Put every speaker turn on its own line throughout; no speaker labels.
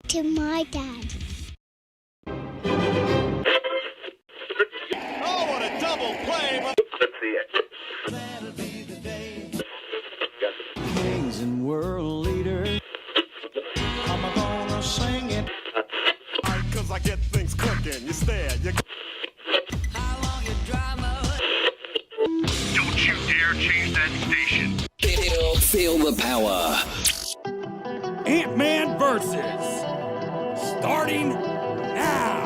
to my dad.
Oh, what a double play!
Let's see it.
That'll be the day.
Kings and world leaders.
I'm gonna sing it. Cause I get things cooking. You stare, you...
How long your drama?
Don't you dare change that station.
Feel the power.
Ant-Man versus. Starting now.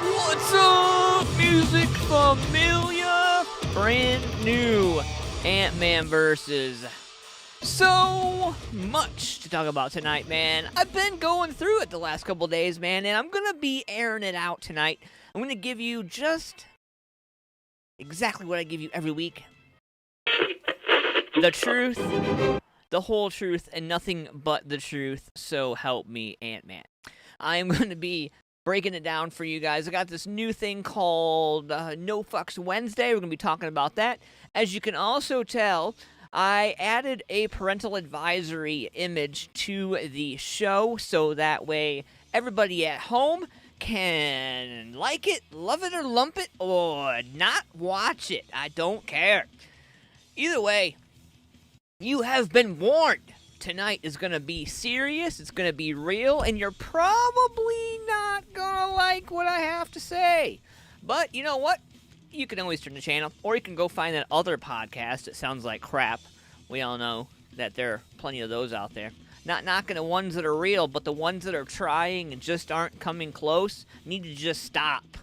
What's up, MusicFamilia? Brand new Ant-Man versus. So much to talk about tonight, man. I've been going through it the last couple days, man, and I'm gonna be airing it out tonight. I'm gonna give you just exactly what I give you every week. The truth, the whole truth, and nothing but the truth. So help me, Ant-Man. I am gonna be breaking it down for you guys. I got this new thing called No Fucks Wednesday. We're going to be talking about that. As you can also tell, I added a parental advisory image to the show, so that way everybody at home can like it, love it, or lump it, or not watch it. I don't care. Either way, you have been warned. Tonight is going to be serious, it's going to be real, and you're probably not going to like what I have to say. But you know what? You can always turn the channel, or you can go find that other podcast that sounds like crap. We all know that there are plenty of those out there. Not knocking the ones that are real, but the ones that are trying and just aren't coming close need to just stop.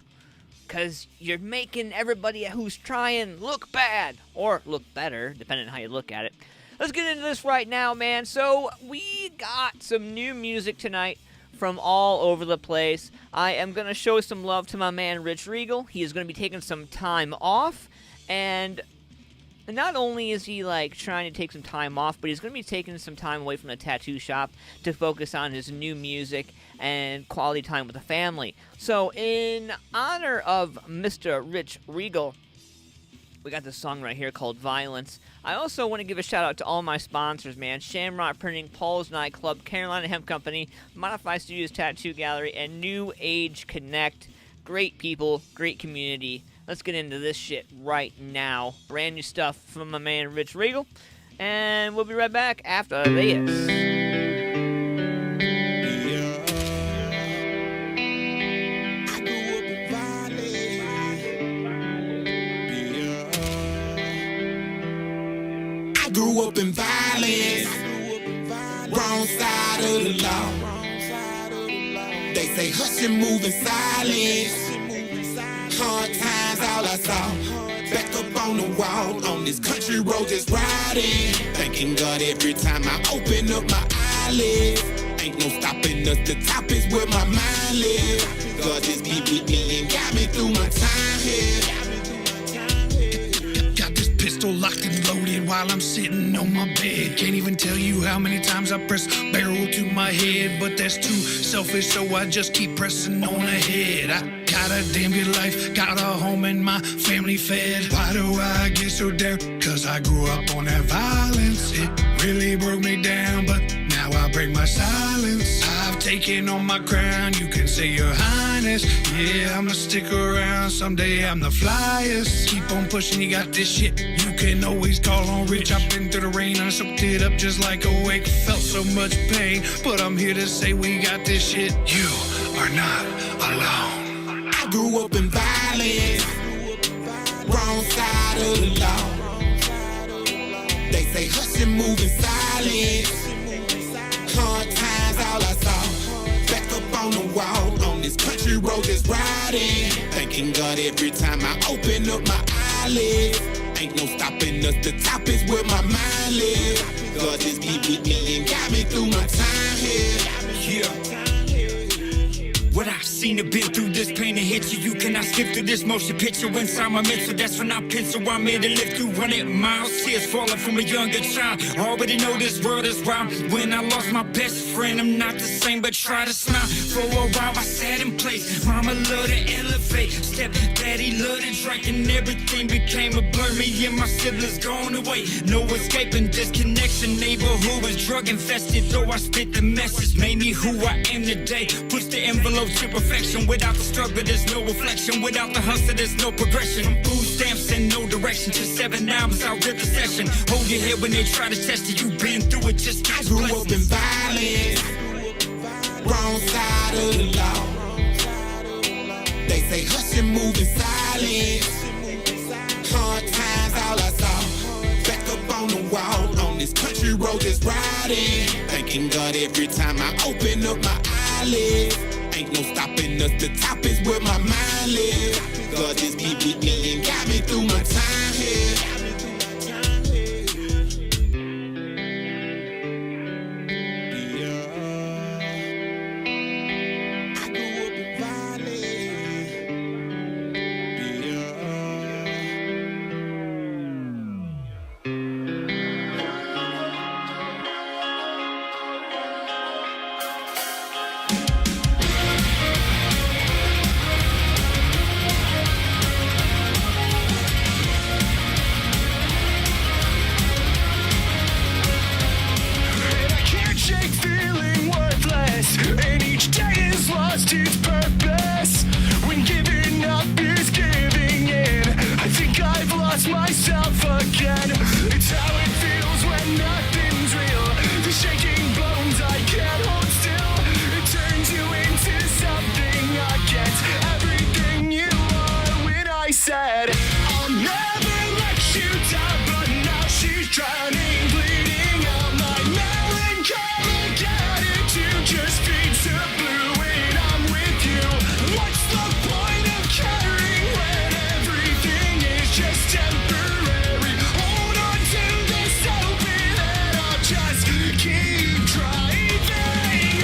Because you're making everybody who's trying look bad, or look better, depending on how you look at it. Let's get into this right now, man. So, we got some new music tonight from all over the place. I am going to show some love to my man, Rich Regal. He is going to be taking some time off, and not only is he, trying to take some time off, but he's going to be taking some time away from the tattoo shop to focus on his new music and quality time with the family. So, in honor of Mr. Rich Regal, we got this song right here called Violence. I also want to give a shout out to all my sponsors, man. Shamrock Printing, Paul's Nightclub, Carolina Hemp Company, Modify Studios Tattoo Gallery, and New Age Connect. Great people, great community. Let's get into this shit right now. Brand new stuff from my man Rich Regal. And we'll be right back after this.
Grew up in violence, wrong side of the law. They say hush and move in silence. Hard times all I saw. Back up on the wall, on this country road just riding. Thanking God every time I open up my eyelids. Ain't no stopping us, the top is where my mind lives. God just be with me and got me through my time here.
Pistol locked and loaded while I'm sitting on my bed. Can't even tell you how many times I press barrel to my head, but that's too selfish, so I just keep pressing on ahead. I got a damn good life, got a home and my family fed. Why do I get so down? Cause I grew up on that violence. It really broke me down, but now I break my silence. I've taken on my crown, you can say your highness. Yeah, I'ma stick around, someday I'm the flyest. Keep on pushing, you got this shit. You can always call on Rich. I've been through the rain, I soaked it up just like a wake. Felt so much pain, but I'm here to say we got this shit. You are not alone.
I grew up in violence, wrong side of the law. They say hush and move in silence. Hard times all I saw. Back up on the wall, on this country road just riding. Thanking God every time I open up my eyelids. Ain't no stopping us, the top is where my mind lives. God just be with me and got me through my time here.
Yeah. What I've seen and been through this pain and hit you. You cannot skip through this motion picture inside my mental. That's when I pencil. I'm here to live through 100 miles. Tears falling from a younger child. Already know this world is wild. When I lost my best friend, I'm not the same, but try to smile. For a while I sat in place. Mama loved to elevate. Step daddy loved to drink, and everything became a blur. Me and my siblings gone away. No escaping disconnection. Neighborhood was drug infested. Though I spit the message, made me who I am today. Push the envelope to perfection. Without the struggle, there's no reflection. Without the hustle, there's no progression. From food stamps and no direction to 7 albums, I'll rip the session. Hold your head when they try to test it. You've been through it, just
I grew up in violence, wrong side of the law. They say hush and move in silence. Hard times, all I saw. Back up on the wall, on this country road just riding. Thanking God every time I open up my eyelids. Ain't no stopping us, the top is where my mind lives. God just be with me and got me through my time here. I grew up in violence.
Its purpose when giving up is giving in. I think I've lost myself again. It's how it feels when nothing's real. The shaking bones I can't hold still. It turns you into something against everything you are. When I said I'll never let you down, but now she's drowning, bleeding out my melancholic attitude. Just feeds the blue. What's the point of caring when everything is just temporary? Hold on to this open and I'll just keep driving.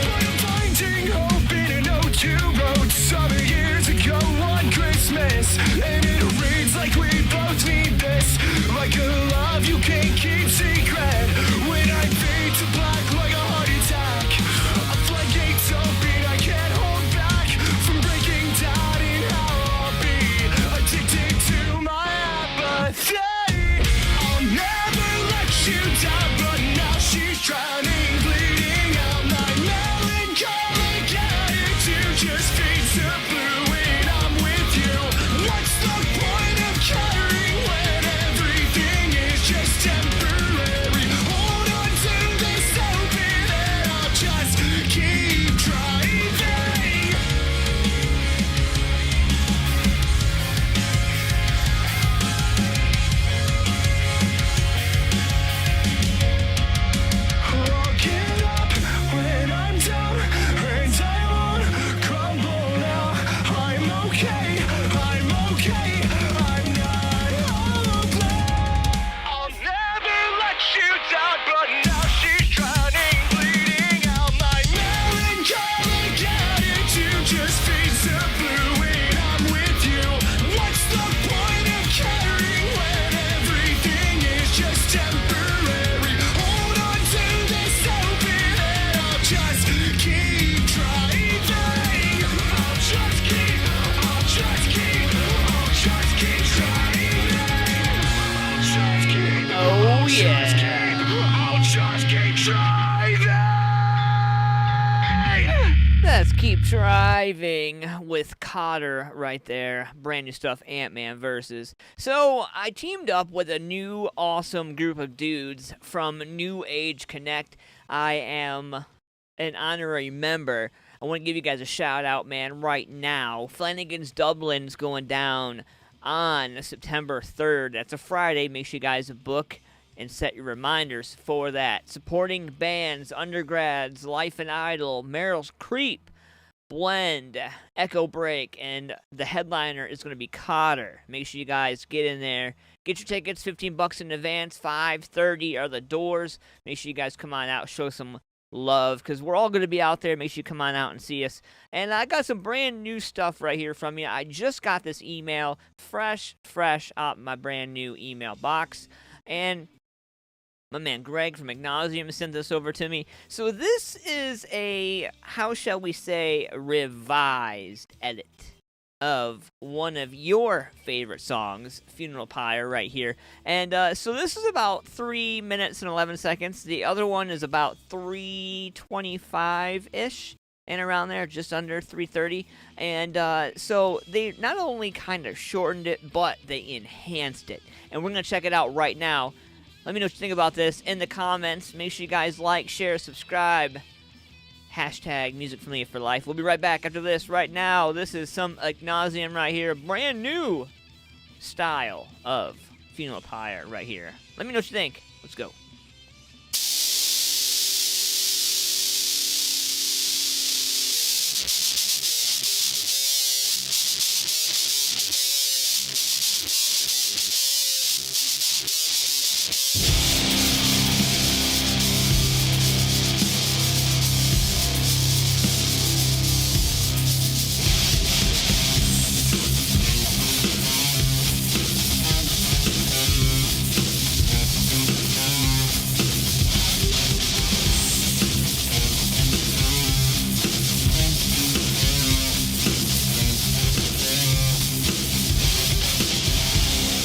But I'm finding hope in an O2 road. Summer years ago on Christmas, and it reads like we both need this. Like a love you can't keep secret. When I fade to black like a heart attack, a floodgate's open, I can't hold back from breaking down in how I'll be addicted to my apathy. I'll never let you down, but now she's drowning, bleeding out my melancholic attitude. Just feeds the blue when I'm with you. What's the point of caring when everything is just temporary? Hold on to this open and I'll just keep driving. I'll get up when I'm down, and I won't crumble now. I'm okay, I'm okay, I'm not alone. I'll never let you down, but now she's drowning, bleeding out my melancholic attitude. Just feeds the blue when I'm with you. What's the point of caring when everything is just temporary? Hold on to this open and I'll just keep driving. I'll just keep driving. I'll just keep
Oh, yeah.
I'll just keep driving.
Let's keep driving with Cotter right there. Brand new stuff, Ant-Man versus. So I teamed up with a new awesome group of dudes from New Age Connect. I am an honorary member. I want to give you guys a shout out, man, right now. Flanagan's Dublin's going down on September 3rd. That's a Friday. Make sure you guys book and set your reminders for that. Supporting bands, undergrads, Life and Idol, Meryl's Creep, Blend, Echo Break, and the headliner is going to be Cotter. Make sure you guys get in there. Get your tickets, $15 in advance, $5.30 are the doors. Make sure you guys come on out, show some love, because we're all going to be out there. Make sure you come on out and see us. And I got some brand new stuff right here from you. I just got this email, fresh out my brand new email box. And my man Greg from Acknowledgement sent this over to me. So this is a, how shall we say, revised edit of one of your favorite songs, Funeral Pyre, right here. And so this is about 3 minutes and 11 seconds. The other one is about 3:25-ish, and around there, just under 3:30. And so they not only kind of shortened it, but they enhanced it. And we're going to check it out right now. Let me know what you think about this in the comments. Make sure you guys like, share, subscribe. Hashtag MusicFamilia for life. We'll be right back after this. Right now, this is some Ad Nauseam right here. Brand new style of Funeral Pyre right here. Let me know what you think. Let's go.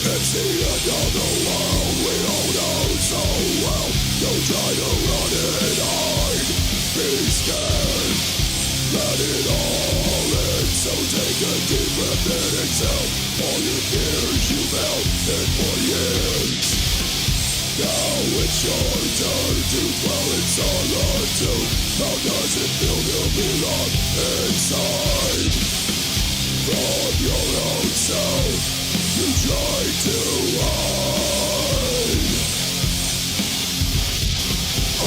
It's the end of the world, we all know so well. Don't try to run and hide, be scared. Let it all in, so take a deep breath and exhale. All your fears you've held in for years. Now it's your turn to dwell in solitude. How does it feel to be locked inside? From your own self you try to hide. Oh,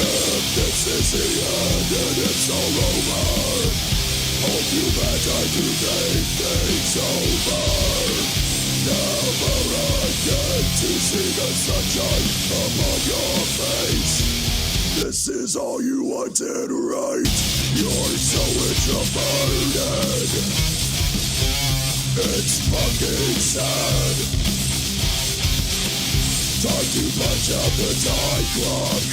if this is the end and it's all over, hope you've had time to think things over. Never again to see the sunshine upon your face. This is all you wanted, right? You're so introverted. It's fucking sad. Time to punch out the time clock.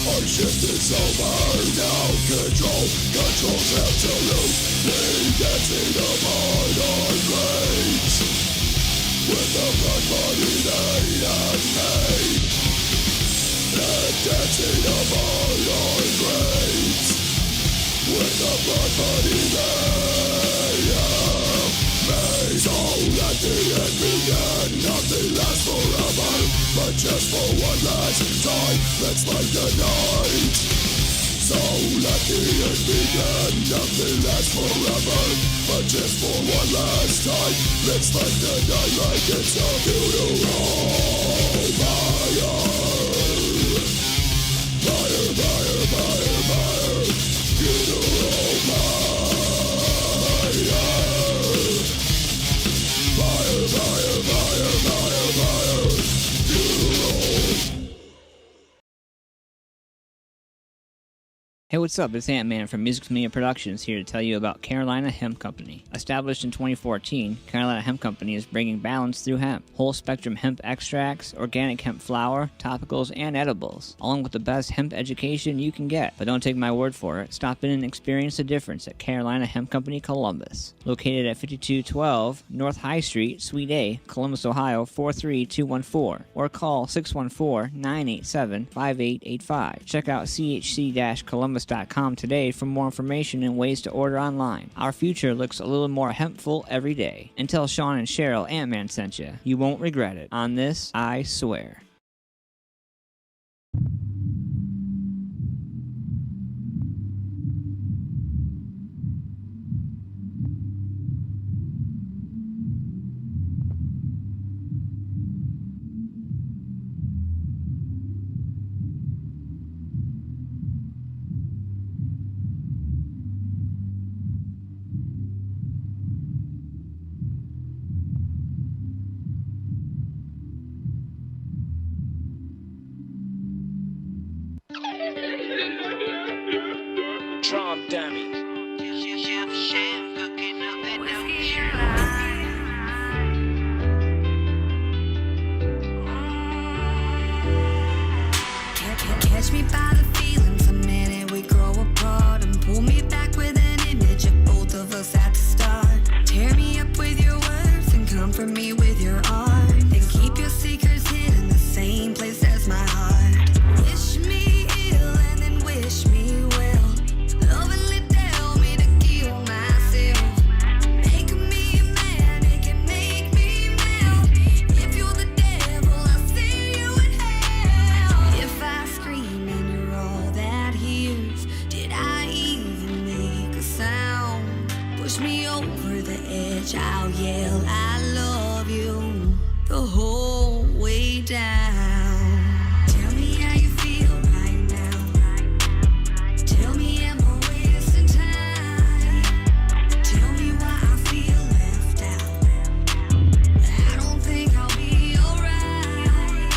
Our shift is over now. Control's absolute. They dancing upon our graves with the blood money they have made. They're dancing upon our graves with the blood money they have made. So let the end begin. Nothing lasts forever, but just for one last time, let's light the night. So let the end begin. Nothing lasts forever, but just for one last time, let's light the night like it's a funeral fire. Fire, fire, fire, fire. Funeral fire. Fire, fire, fire, fire, fire. Funeral.
Hey, what's up? It's Ant-Man from MusicFamilia Productions here to tell you about Carolina Hemp Company. Established in 2014, Carolina Hemp Company is bringing balance through hemp. Whole-spectrum hemp extracts, organic hemp flour, topicals, and edibles, along with the best hemp education you can get. But don't take my word for it. Stop in and experience the difference at Carolina Hemp Company, Columbus. Located at 5212 North High Street, Suite A, Columbus, Ohio 43214, or call 614-987-5885. Check out chc-columbus.com today for more information and ways to order online. Our future looks a little more hempful every day. And tell Sean and Cheryl Ant-Man sent you. You won't regret it. On this, I swear.
chef, cooking up that
Catch me by the feelings a minute we grow apart and pull me back with an image of both of us at the start. Tear me up with your words and comfort me with your art. Then keep your secrets hidden in the same place as my heart. Wish me ill and then wish me well. Lovingly tell me to kill myself. Make me a man, it can make me melt. If you're the devil, I'll see you in hell. If I scream and you're all that hears, did I even make a sound? Push me over the edge, I'll yell I love you the whole way down. Tell me how you feel right now. Tell me am I wasting time? Tell me why I feel left out. I don't think I'll be alright.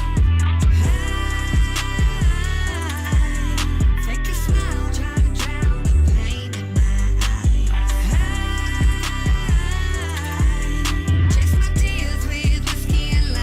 Fake a smile, try to drown the pain in my eyes. Chase my tears with whiskey and lies.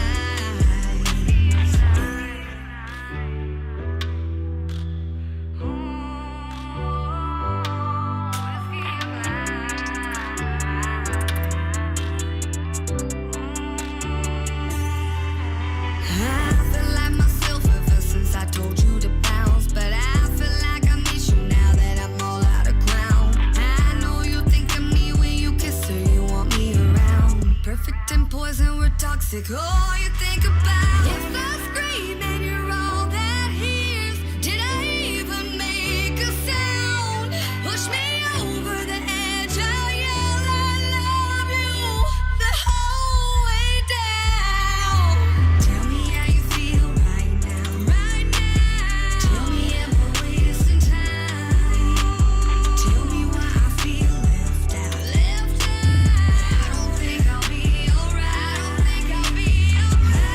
I feel like myself ever since I told you to bounce, but I feel like I miss you now that I'm all out of crown. I know you think of me when you kiss her, you want me around. Perfect and poison, we're toxic. All you think about. If I scream and you're all that hears, did I even make a sound? Push me over the edge, I'll yell I love you the whole way down. Tell me how you feel right now, right now. Tell me am I wasting time? Tell me why I feel left out, left out. I don't think I'll be alright. I don't think I'll be alright.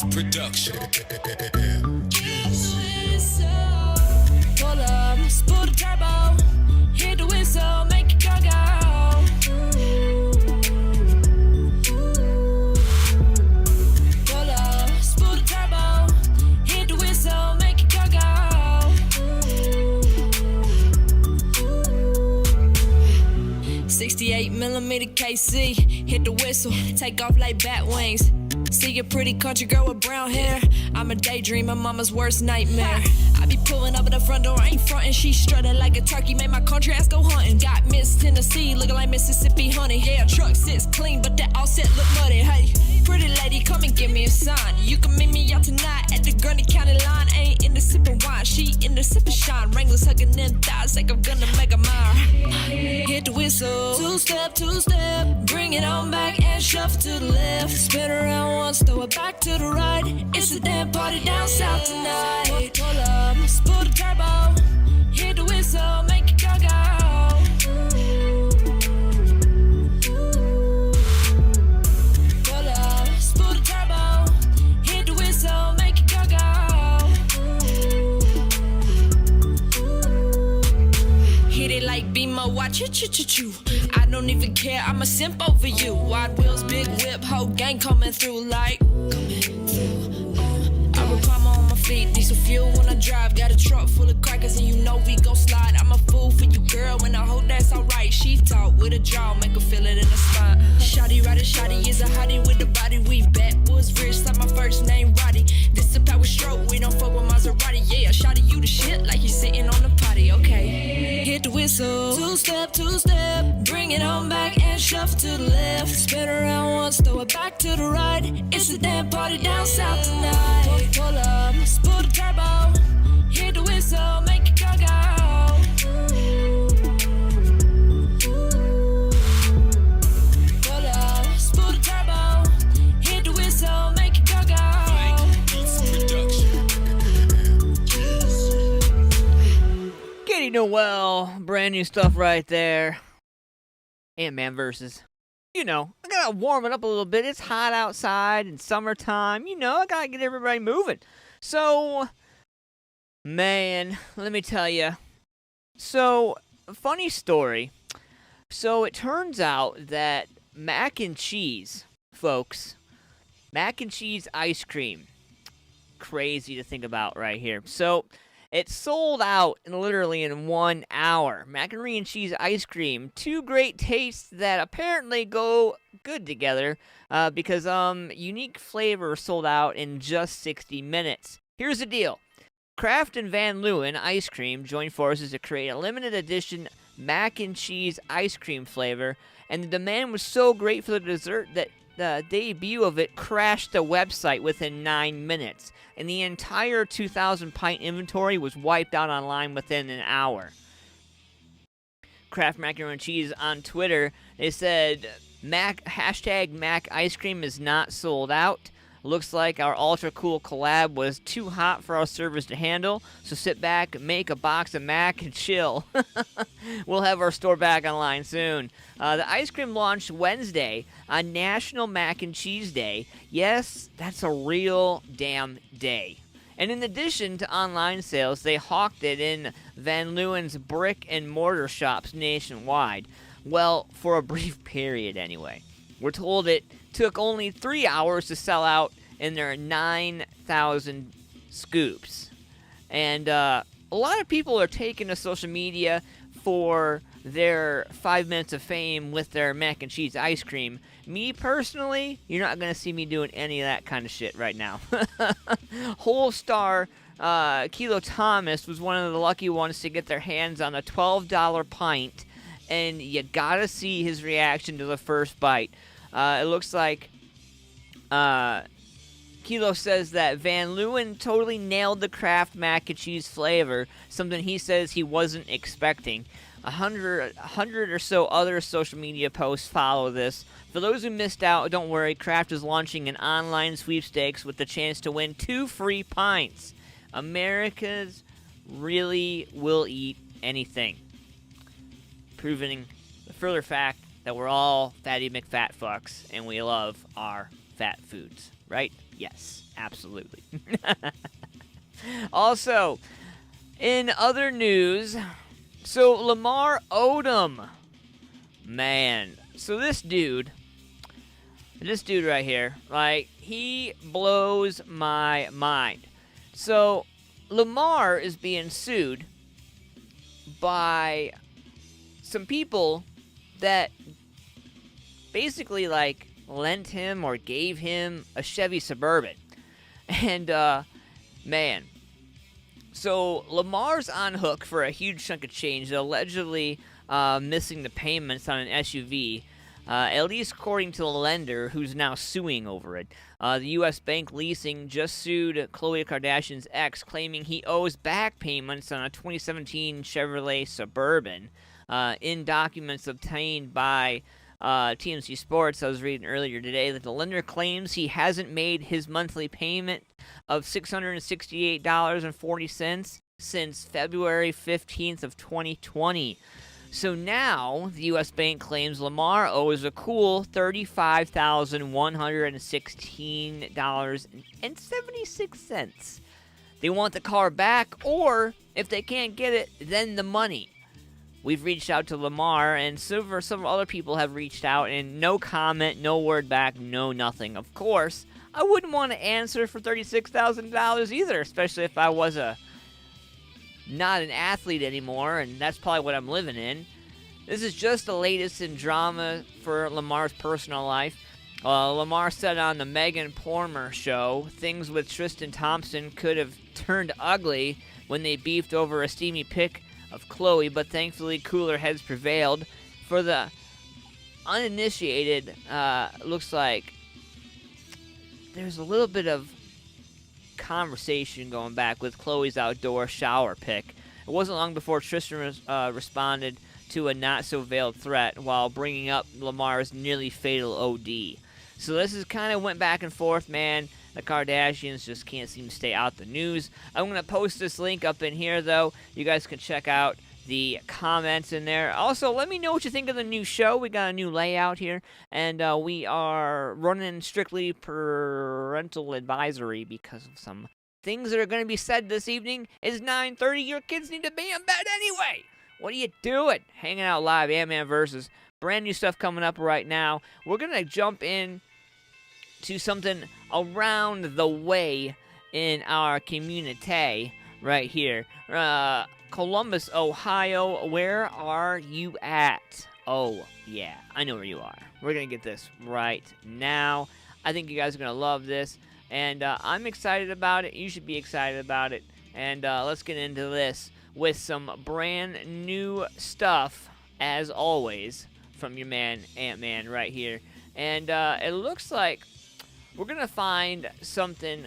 Production.
Pull up, spool the turbo, hit the whistle, make it go go. Pull up, spool the turbo, hit the whistle, make it go go. 68mm KC, hit the whistle, take off like bat wings. See a pretty country girl with brown hair. I'm a daydream, my mama's worst nightmare. I be pulling up at the front door, I ain't frontin'. She strutting like a turkey, made my country ass go hunting. Got Miss Tennessee, looking like Mississippi honey. Yeah, truck sits clean, but that offset look muddy. Hey, pretty lady, come and give me a sign. You can meet me out tonight at the Grundy County line. Ain't in the sippin' wine, she in the sippin' shine. Wranglers hugging them thighs like I'm gonna make a mile. Hit the whistle, two step, bring it on back and shuffle to the left. Spin around once, throw it back to the right. It's a damn party down south tonight. Pull up, spool the turbo, hit the whistle, make it go go. Pull up, spool the turbo, hit the whistle, make it go go. Hit it like Beamer, watch it choo-choo-choo. I don't even care, I'm a simp over you. Wide wheels, big whip, whole gang coming through like I would palm on my feet, diesel fuel when I drive. Got a truck full of crackers and you know we gon' slide. I'm a fool for you, girl, when I hold that's alright. She talk with a jaw, make her feel it in the spine. Shawty ride a shawty is a hottie with the body. We backwoods rich like my first name Roddy. This a power stroke, we don't fuck with Maserati. Yeah, shawty you the shit like you sitting on the potty, okay. Hit the whistle, two step, bring it on back and shuffle to the left. Spin around once, throw it back to the right. It's a damn party down south tonight. Pull up, spool the turbo, hit the whistle, make it go go. Pull up, spool the turbo, hit the whistle, make it go go.
Katie Noel, brand new stuff right there. AntmanVs. You know, I gotta warm it up a little bit. It's hot outside and summertime. You know, I gotta get everybody moving. So, man, let me tell you. So, funny story. So, it turns out that mac and cheese, folks, mac and cheese ice cream. Crazy to think about right here. So, It sold out literally in 1 hour. Macaroni and cheese ice cream, two great tastes that apparently go good together because unique flavor sold out in just 60 minutes. Here's the deal. Kraft and Van Leeuwen ice cream joined forces to create a limited edition mac and cheese ice cream flavor, and the demand was so great for the dessert that the debut of it crashed the website within 9 minutes, and the entire 2,000 pint inventory was wiped out online within an hour. Kraft Macaroni and Cheese on Twitter, they said, hashtag Mac ice cream is not sold out. Looks like our ultra cool collab was too hot for our servers to handle, so sit back, make a box of mac, and chill. We'll have our store back online soon. The ice cream launched Wednesday on National Mac and Cheese Day. Yes, that's a real damn day. And in addition to online sales, they hawked it in Van Leeuwen's brick and mortar shops nationwide. Well, for a brief period anyway. We're told it took only 3 hours to sell out in their 9,000 scoops. And a lot of people are taking to social media for their 5 minutes of fame with their mac and cheese ice cream. Me personally, you're not going to see me doing any of that kind of shit right now. Whole Star Kilo Thomas was one of the lucky ones to get their hands on a $12 pint, and you gotta see his reaction to the first bite. It looks like Kilo says that Van Leeuwen totally nailed the Kraft mac and cheese flavor, something he says he wasn't expecting. 100 or so other social media posts follow this. For those who missed out, don't worry, Kraft is launching an online sweepstakes with the chance to win 2 free pints. Americans really will eat anything. Proving the further fact that we're all fatty McFat fucks and we love our fat foods, right? Yes, absolutely. Also, in other news, so Lamar Odom, man, so this dude right here, like, he blows my mind. So Lamar is being sued by some people that basically, like, lent him or gave him a Chevy Suburban. And, man. So, Lamar's on hook for a huge chunk of change, allegedly missing the payments on an SUV, at least according to the lender, who's now suing over it. The U.S. Bank Leasing just sued Khloe Kardashian's ex, claiming he owes back payments on a 2017 Chevrolet Suburban. In documents obtained by TMZ Sports, I was reading earlier today, that the lender claims he hasn't made his monthly payment of $668.40 since February 15th of 2020. So now, the U.S. Bank claims Lamar owes a cool $35,116.76. They want the car back, or, if they can't get it, then the money. We've reached out to Lamar, and several other people have reached out, and no comment, no word back, no nothing. Of course, I wouldn't want to answer for $36,000 either, especially if I was not an athlete anymore, and that's probably what I'm living in. This is just the latest in drama for Lamar's personal life. Lamar said on the Megan Pormer show, things with Tristan Thompson could have turned ugly when they beefed over a steamy pic of Khloe, but thankfully cooler heads prevailed. For the uninitiated, looks like there's a little bit of conversation going back with Khloe's outdoor shower pic. It wasn't long before Tristan responded to a not-so-veiled threat while bringing up Lamar's nearly fatal OD. So this is kind of went back and forth, man. The Kardashians just can't seem to stay out the news. I'm going to post this link up in here, though. You guys can check out the comments in there. Also, let me know what you think of the new show. We got a new layout here, and we are running strictly parental advisory because of some things that are going to be said this evening. It's 9:30. Your kids need to be in bed anyway. What are you doing? Hanging out live, AntmanVs. Brand new stuff coming up right now. We're going to jump in to something around the way in our community. right here. Columbus, Ohio, where are you at? Oh, yeah, I know where you are. We're going to get this right now. I think you guys are going to love this, and I'm excited about it. You should be excited about it, and let's get into this with some brand new stuff, as always, from your man, Ant-Man, right here. And it looks like we're going to find something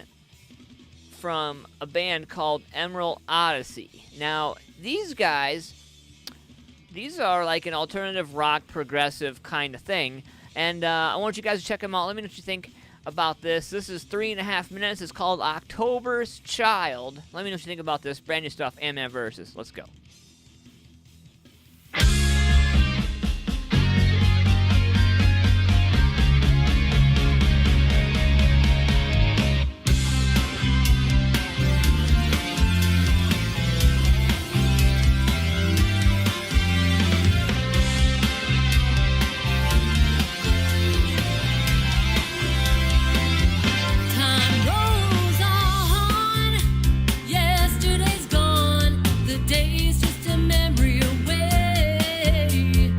from a band called Emerald Odyssey. Now, these guys, these are like an alternative rock, progressive kind of thing. And I want you guys to check them out. Let me know what you think about this. This is 3.5 minutes. It's called October's Child. Let me know what you think about this. Brand new stuff, AntmanVs. Let's go.
Time rolls on, yesterday's gone, the day's just a memory away.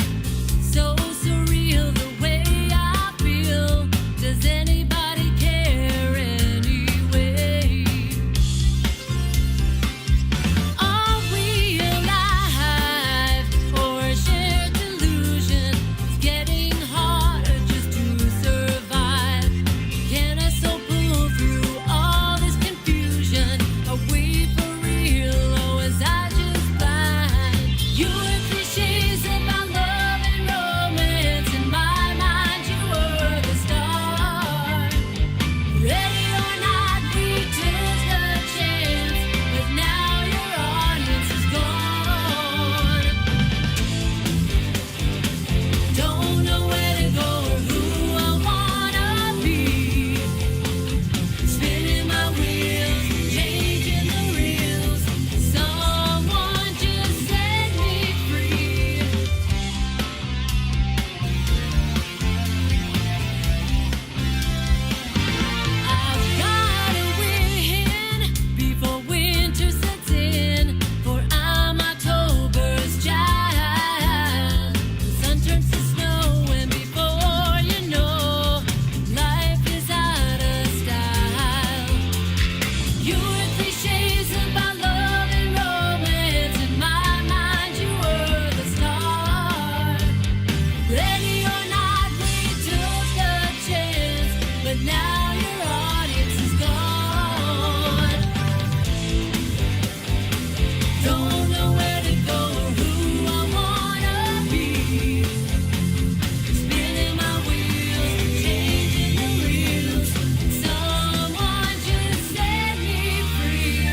So surreal the way I feel. Does anybody care anyway? Are we alive or a shared delusion? It's getting harder just to survive. Can a soul pull through all this confusion? Are we for real or was I just blind? You were cliches about love and romance. In my mind, you were the star. Ready or not, we took the chance, but now your audience is gone. Don't know where to go or who I wanna be. Spinning my wheels, changing the reels. Someone just set me free. I've gotta win before winter sets in, for I'm October's child. The sun turns to snow, and before you know, life is out of style. You were cliches about love and romance. In my mind, you were the star. Ready or not, we took the chance, but now your audience is gone. Don't know where to go or who I wanna be. Spinning my wheels, changing the reels. Someone just set me free.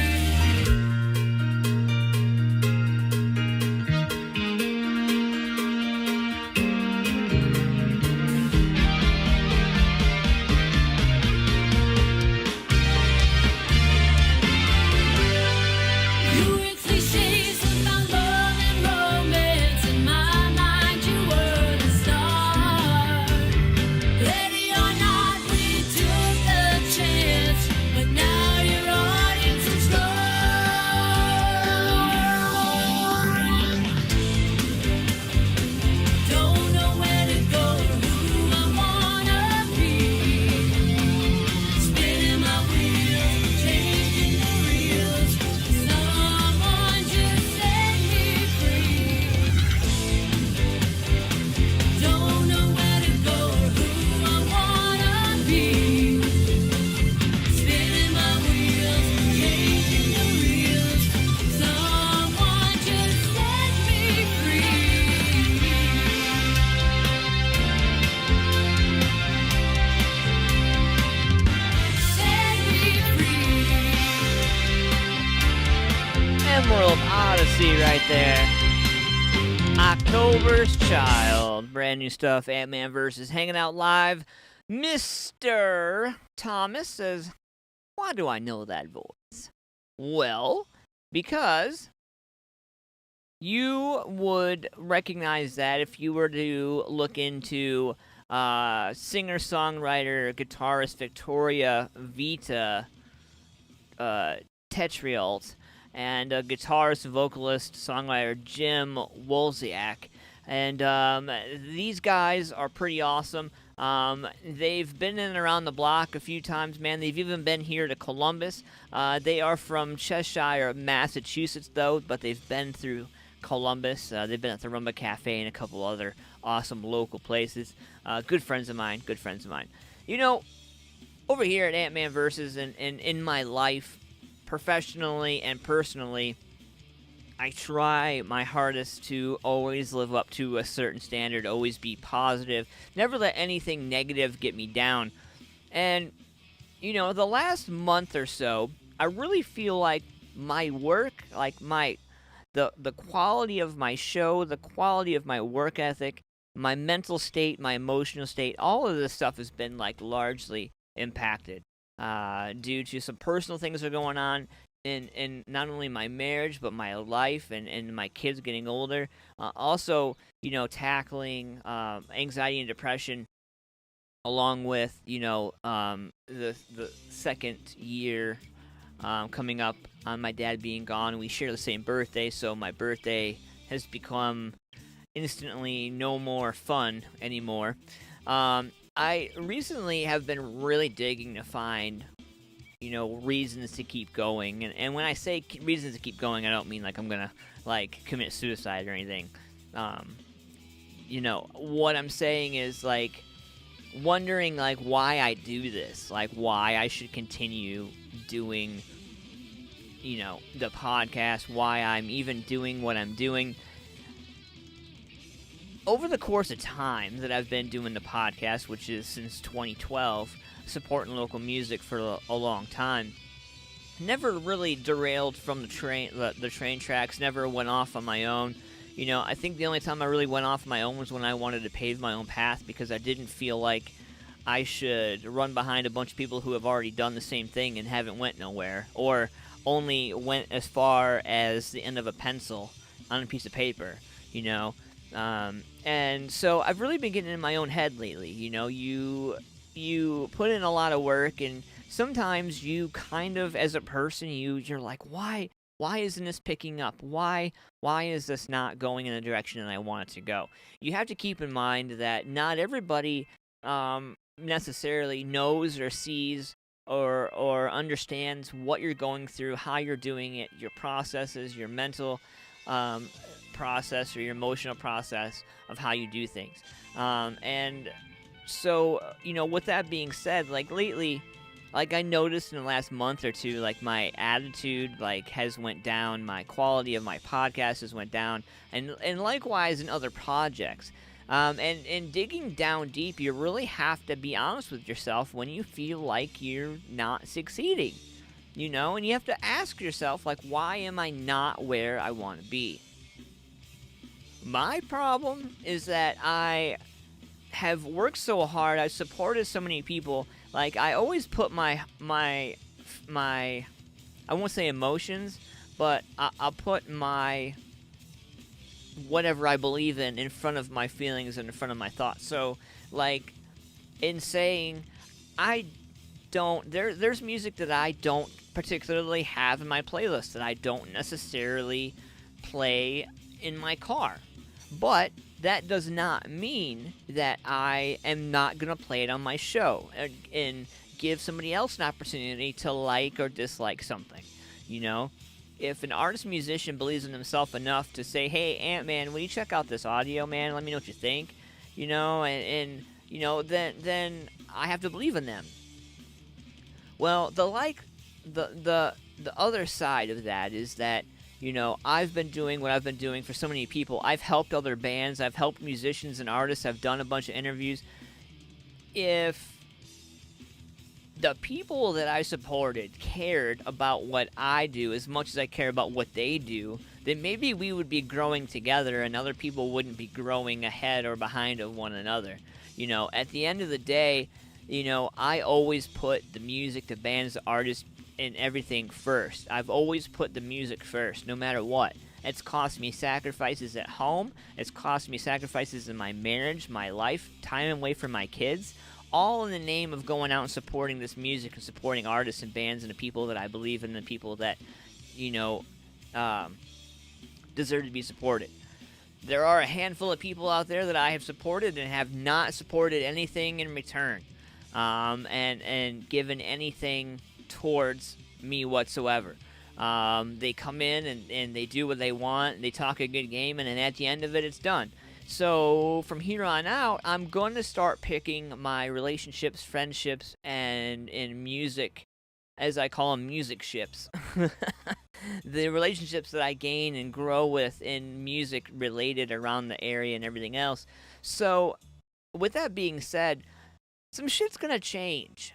You were cliches about love and romance. In my mind, you were the star. Ready or not, we took the chance, but now your audience is gone. Don't know where to go or who I wanna be. Spinning my wheels, changing the reels. Someone just set me free. Don't know where to go or who I wanna be. Spinning my wheels, changing the reels. Someone just set me free. Set me free.
Emerald Odyssey right there. October's Child. Brand new stuff. AntmanVs hanging out live. Mr. Thomas says, why do I know that voice? Well, because you would recognize that if you were to look into singer-songwriter, guitarist Victoria Vita Tetrialt. and guitarist, vocalist, songwriter Jim Wolziak. And these guys are pretty awesome. They've been in and around the block a few times, man. They've even been here to Columbus. They are from Cheshire, Massachusetts, though, but they've been through Columbus. They've been at the Rumba Cafe and a couple other awesome local places. Good friends of mine. You know, over here at AntmanVs and in my life, professionally and personally, I try my hardest to always live up to a certain standard, always be positive, never let anything negative get me down. And, you know, the last month or so, I really feel like my work, like the quality of my show, the quality of my work ethic, my mental state, my emotional state, all of this stuff has been, like, largely impacted due to some personal things that are going on in not only my marriage, but my life and my kids getting older. Also, you know, tackling anxiety and depression, along with, you know, the second year coming up on my dad being gone. We share the same birthday, so my birthday has become instantly no more fun anymore. I recently have been really digging to find, you know, reasons to keep going. And when I say reasons to keep going, I don't mean like I'm gonna, like, commit suicide or anything. You know, what I'm saying is, like, wondering, like, why I do this. Like, why I should continue doing, you know, the podcast. Why I'm even doing what I'm doing. Over the course of time that I've been doing the podcast, which is since 2012, supporting local music for a long time, never really derailed from the train tracks, never went off on my own. You know, I think the only time I really went off on my own was when I wanted to pave my own path, because I didn't feel like I should run behind a bunch of people who have already done the same thing and haven't went nowhere, or only went as far as the end of a pencil on a piece of paper, you know. And so I've really been getting in my own head lately. You know, you put in a lot of work, and sometimes you kind of, as a person, you're like, why isn't this picking up? Why is this not going in the direction that I want it to go? You have to keep in mind that not everybody necessarily knows or sees or understands what you're going through, how you're doing it, your processes, your mental process or your emotional process of how you do things. And so, you know, with that being said, like, lately, like, I noticed in the last month or two, like, my attitude, like, has went down, my quality of my podcast has went down, and likewise in other projects. And digging down deep, you really have to be honest with yourself when you feel like you're not succeeding, you know, and you have to ask yourself, like, why am I not where I want to be? My problem is that I have worked so hard, I've supported so many people. Like, I always put my I won't say emotions, but I'll put my whatever I believe in front of my feelings and in front of my thoughts. So, like, in saying, there's music that I don't particularly have in my playlist, that I don't necessarily play in my car. But that does not mean that I am not going to play it on my show and give somebody else an opportunity to like or dislike something, you know? If an artist musician believes in himself enough to say, hey, Ant-Man, will you check out this audio, man? Let me know what you think, you know? And you know, then I have to believe in them. Well, the other side of that is that, you know, I've been doing what I've been doing for so many people. I've helped other bands. I've helped musicians and artists. I've done a bunch of interviews. If the people that I supported cared about what I do as much as I care about what they do, then maybe we would be growing together and other people wouldn't be growing ahead or behind of one another. You know, at the end of the day, you know, I always put the music, the bands, the artists, and everything first. I've always put the music first, no matter what. It's cost me sacrifices at home. It's cost me sacrifices in my marriage, my life, time away from my kids, all in the name of going out and supporting this music and supporting artists and bands and the people that I believe in, the people that, you know, deserve to be supported. There are a handful of people out there that I have supported and have not supported anything in return, and given anything towards me whatsoever. They come in and they do what they want, and they talk a good game, and then at the end of it, it's done. So from here on out, I'm going to start picking my relationships, friendships, and in music, as I call them, music ships. The relationships that I gain and grow with in music related around the area and everything else. So with that being said, some shit's going to change.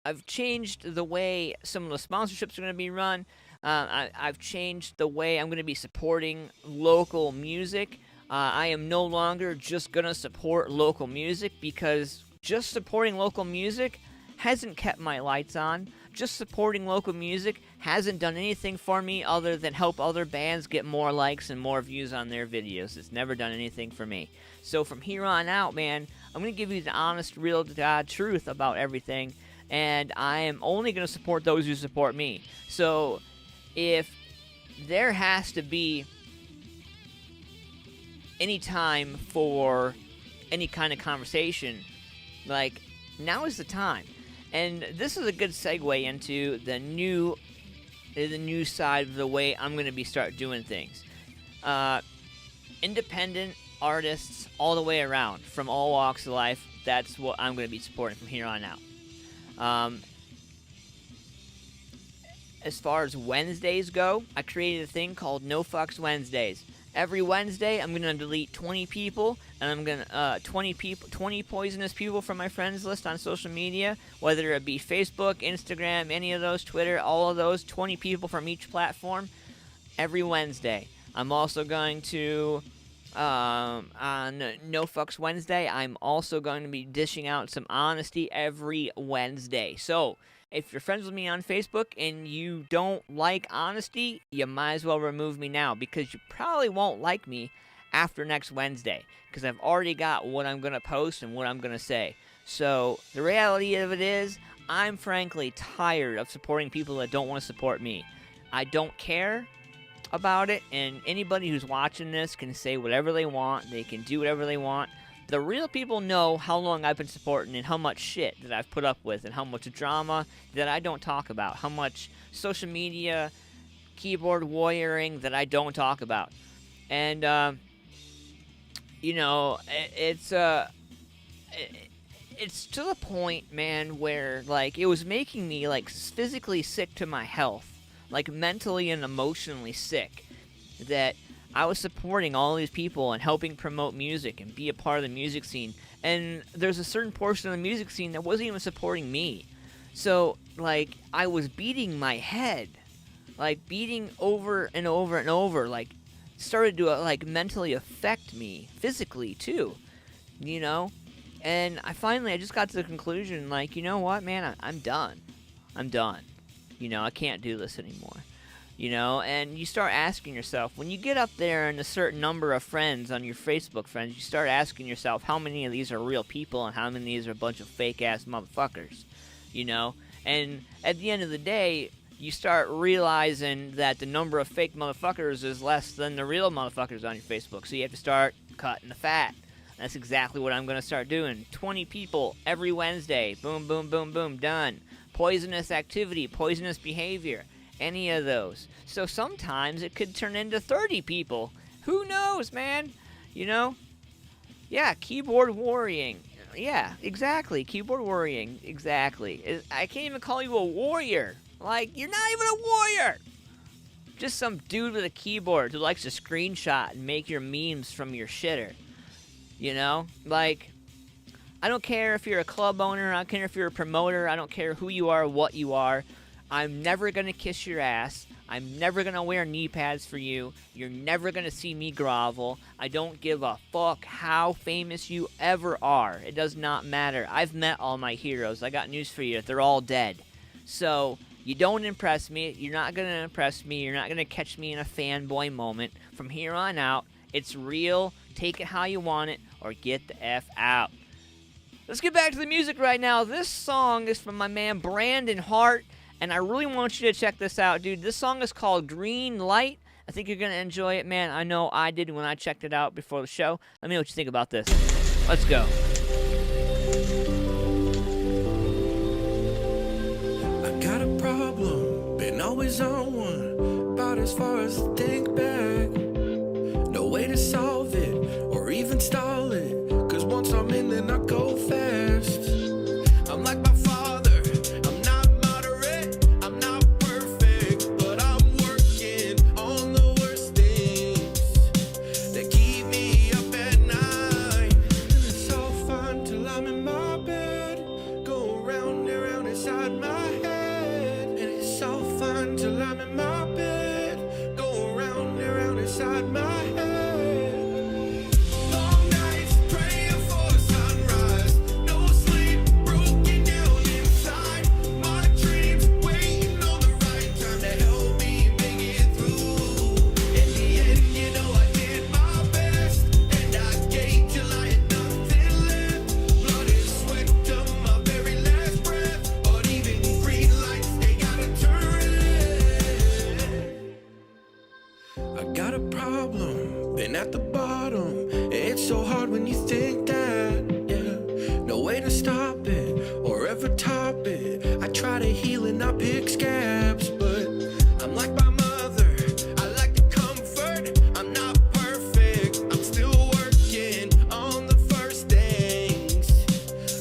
I've changed the way some of the sponsorships are going to be run. I've changed the way I'm going to be supporting local music. I am no longer just going to support local music, because just supporting local music hasn't kept my lights on. Just supporting local music hasn't done anything for me other than help other bands get more likes and more views on their videos. It's never done anything for me. So from here on out, man, I'm going to give you the honest, real truth about everything, and I am only going to support those who support me. So if there has to be any time for any kind of conversation, like, now is the time. And this is a good segue into the new side of the way I'm going to be start doing things. Independent artists all the way around, from all walks of life. That's what I'm going to be supporting from here on out. As far as Wednesdays go, I created a thing called No Fucks Wednesdays. Every Wednesday, I'm gonna delete 20 people, and I'm gonna 20 poisonous people from my friends list on social media, whether it be Facebook, Instagram, any of those, Twitter, all of those. 20 people from each platform every Wednesday. I'm also going to on No Fucks Wednesday, I'm also going to be dishing out some honesty every Wednesday. So if you're friends with me on Facebook and you don't like honesty, you might as well remove me now, because you probably won't like me after next Wednesday, because I've already got what I'm going to post and what I'm going to say. So the reality of it is, I'm frankly tired of supporting people that don't want to support me. I don't care about it, and anybody who's watching this can say whatever they want. They can do whatever they want. The real people know how long I've been supporting and how much shit that I've put up with and how much drama that I don't talk about, how much social media, keyboard warrioring that I don't talk about. And, you know, it's to the point, man, where, like, it was making me, like, physically sick to my health, like, mentally and emotionally sick, that I was supporting all these people and helping promote music and be a part of the music scene. And there's a certain portion of the music scene that wasn't even supporting me. So, like, I was beating my head. Like, beating over and over and over. Like, started to, like, mentally affect me. Physically, too. You know? And I just got to the conclusion, like, you know what, man? I'm done. I'm done. You know, I can't do this anymore. You know, and you start asking yourself, when you get up there in a certain number of friends on your Facebook friends, you start asking yourself how many of these are real people and how many of these are a bunch of fake-ass motherfuckers, you know? And at the end of the day, you start realizing that the number of fake motherfuckers is less than the real motherfuckers on your Facebook, so you have to start cutting the fat. That's exactly what I'm going to start doing. 20 people every Wednesday. Boom, boom, boom, boom, done. Poisonous activity, poisonous behavior. Any of those. So sometimes it could turn into 30 people. Who knows, man? You know? Yeah, keyboard warrioring. Yeah, exactly. Keyboard warrioring. Exactly. I can't even call you a warrior. Like, you're not even a warrior. Just some dude with a keyboard who likes to screenshot and make your memes from your shitter. You know? Like, I don't care if you're a club owner. I don't care if you're a promoter. I don't care who you are, what you are. I'm never going to kiss your ass. I'm never going to wear knee pads for you. You're never going to see me grovel. I don't give a fuck how famous you ever are. It does not matter. I've met all my heroes. I got news for you. They're all dead. So, you don't impress me. You're not going to impress me. You're not going to catch me in a fanboy moment. From here on out, it's real. Take it how you want it, or get the F out. Let's get back to the music right now. This song is from my man Brandon Hart. And I really want you to check this out, dude. This song is called Green Light, I think you're going to enjoy it, man. I know I did when I checked it out before the show. Let me know what you think about this. Let's go.
I got a problem, been always on one. About as far as I think back. No way to solve it, or even stall it. Cause once I'm in, then I go fast. I'm like my father, I'm not moderate, I'm not perfect, but I'm working on the worst things that keep me up at night. And it's all fine till I'm in my bed, go round and round inside my head. And it's all fine till I'm in my bed, go round and round inside my head. At the bottom, it's so hard when you think that, yeah, no way to stop it or ever top it. I try to heal and I pick scabs, but I'm like my mother, I like the comfort. I'm not perfect, I'm still working on the first things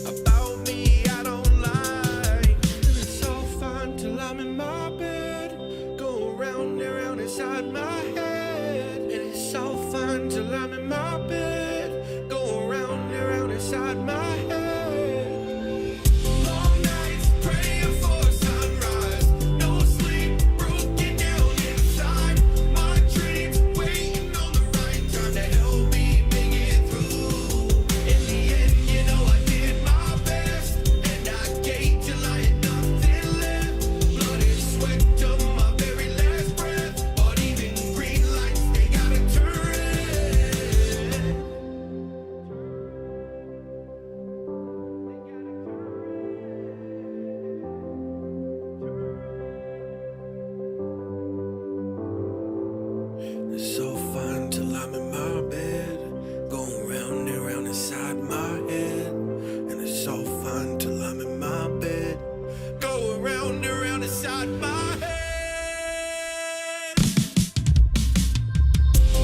about me I don't like. And it's all fine till I'm in my bed, go round and round inside my head. And it's all fine till I'm in my bed, go around and round inside my head. Long nights praying for sunrise, no sleep, broken down inside. My dreams waiting on the right time to help me make it through. In the end, you know I did my best, and I gave till I had nothing left. Blood and sweat to my very last breath, but even green lights, they gotta turn red. It's so fun till I'm in my bed, going round and round inside my head. And it's so fun till I'm in my bed, going round and round inside my head.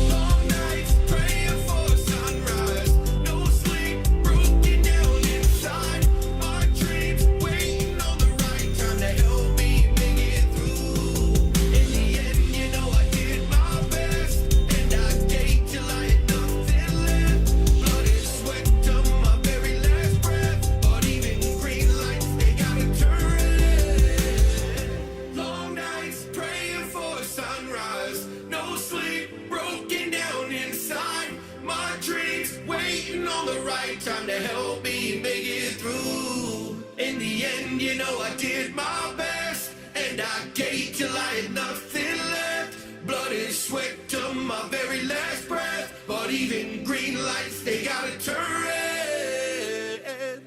Long nights praying for sunrise, no sleep, broken down inside. My dreams waiting on the right time to help me make it through. In the end, you know I did my best, and I gave till I had nothing left. Blood and sweat to my very last breath, but even green lights, they gotta turn red. Long nights praying for sunrise, no sleep, broken down inside. My dreams waiting on the right time to help me make it through. In the end, you know I did my best, and I gave till I had nothing left. Blood and sweat to my very last breath, but even green lights, they gotta turn red.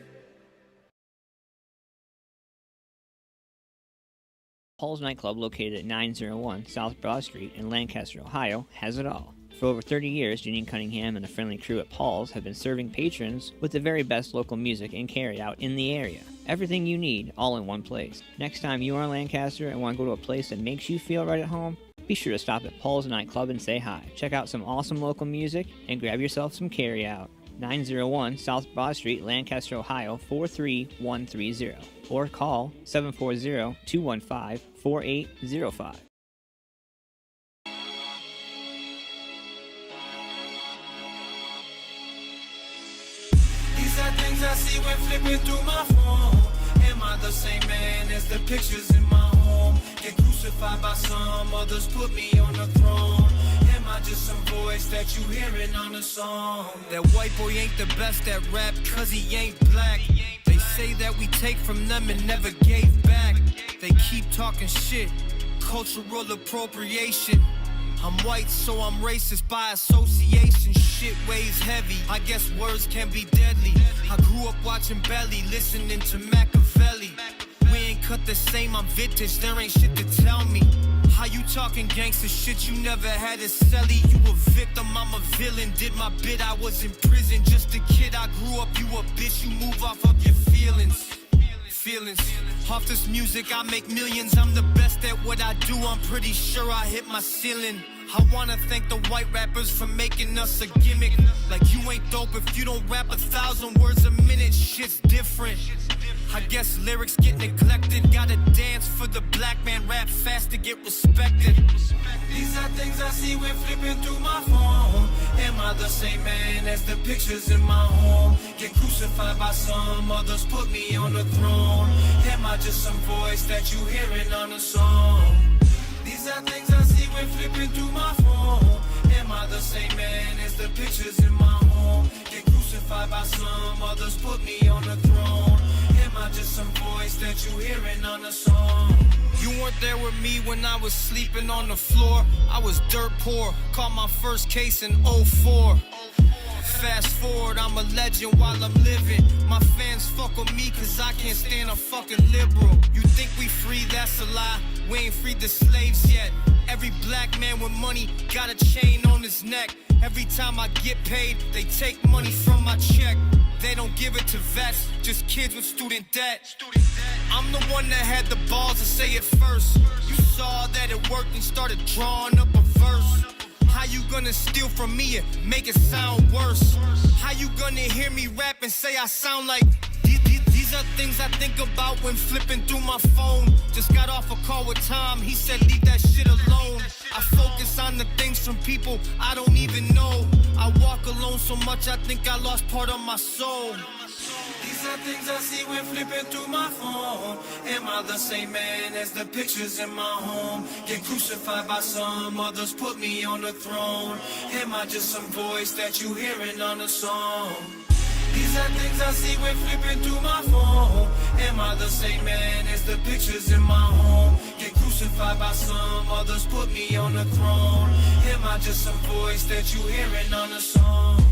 Paul's nightclub, located at 901 South Broad Street in Lancaster, Ohio, has it all. For over 30 years, Janine Cunningham and the friendly crew at Paul's have been serving patrons with the very best local music and carry-out in the area. Everything you need, all in one place. Next time you are in Lancaster and want to go to a place that makes you feel right at home, be sure to stop at Paul's Nightclub and say hi. Check out some awesome local music and grab yourself some carry-out. 901 South Broad Street, Lancaster, Ohio, 43130. Or call 740-215-4805.
These are things I see when flipping through my phone. Am I the same man as the pictures in my home? Get crucified by some, others put me on the throne. Am I just some voice that you hearing on the song? That white boy ain't the best at rap, cause he ain't black. They say that we take from them and never gave back. They keep talking shit, cultural appropriation. I'm white, so I'm racist by association. Shit weighs heavy, I guess words can be deadly. I grew up watching Belly, listening to Machiavelli. We ain't
cut the same, I'm vintage, there ain't shit to tell me. How you talking gangster shit, you never had a celly. You a victim, I'm a villain, did my bit, I was in prison. Just a kid, I grew up, you a bitch, you move off of your feelings. Off this music, I make millions, I'm the best at what I do, I'm pretty sure I hit my ceiling. I wanna thank the white rappers for making us a gimmick. Like you ain't dope if you don't rap 1,000 words a minute, shit's different. I guess lyrics get neglected, gotta dance for the black man, rap fast to get respected. These are things I see when flipping through my phone. Am I the same man as the pictures in my home? Get crucified by some others, put me on the throne. Am I just some voice that you hearing on a song? These are things I see when flipping through my phone. Am I the same man as the pictures in my home? Get crucified by some others, put me on the throne. Am I just some voice that you hearing on a song? You weren't there with me when I was sleeping on the floor. I was dirt poor, caught my first case in 04. Fast forward, I'm a legend while I'm living. My fans fuck with me cause I can't stand a fucking liberal. You think we free, that's a lie. We ain't freed the slaves yet. Every black man with money got a chain on his neck. Every time I get paid, they take money from my check. They don't give it to vets, just kids with student debt. I'm the one that had the balls to say it first. You saw that it worked and started drawing up a verse. How you gonna steal from me and make it sound worse? How you gonna hear me rap and say I sound like... These are things I think about when flipping through my phone. Just got off a call with Tom, he said leave that shit alone. I focus on the things from people I don't even know. I walk alone so much I think I lost part of my soul. These are things I see when flipping through my phone. Am I the same man as the pictures in my home? Get crucified by some others, put me on the throne. Am I just some voice that you hearing on a song? These are things I see when flipping through my phone. Am I the same man as the pictures in my home? Get crucified by some others, put me on the throne. Am I just some voice that you hearing on a song?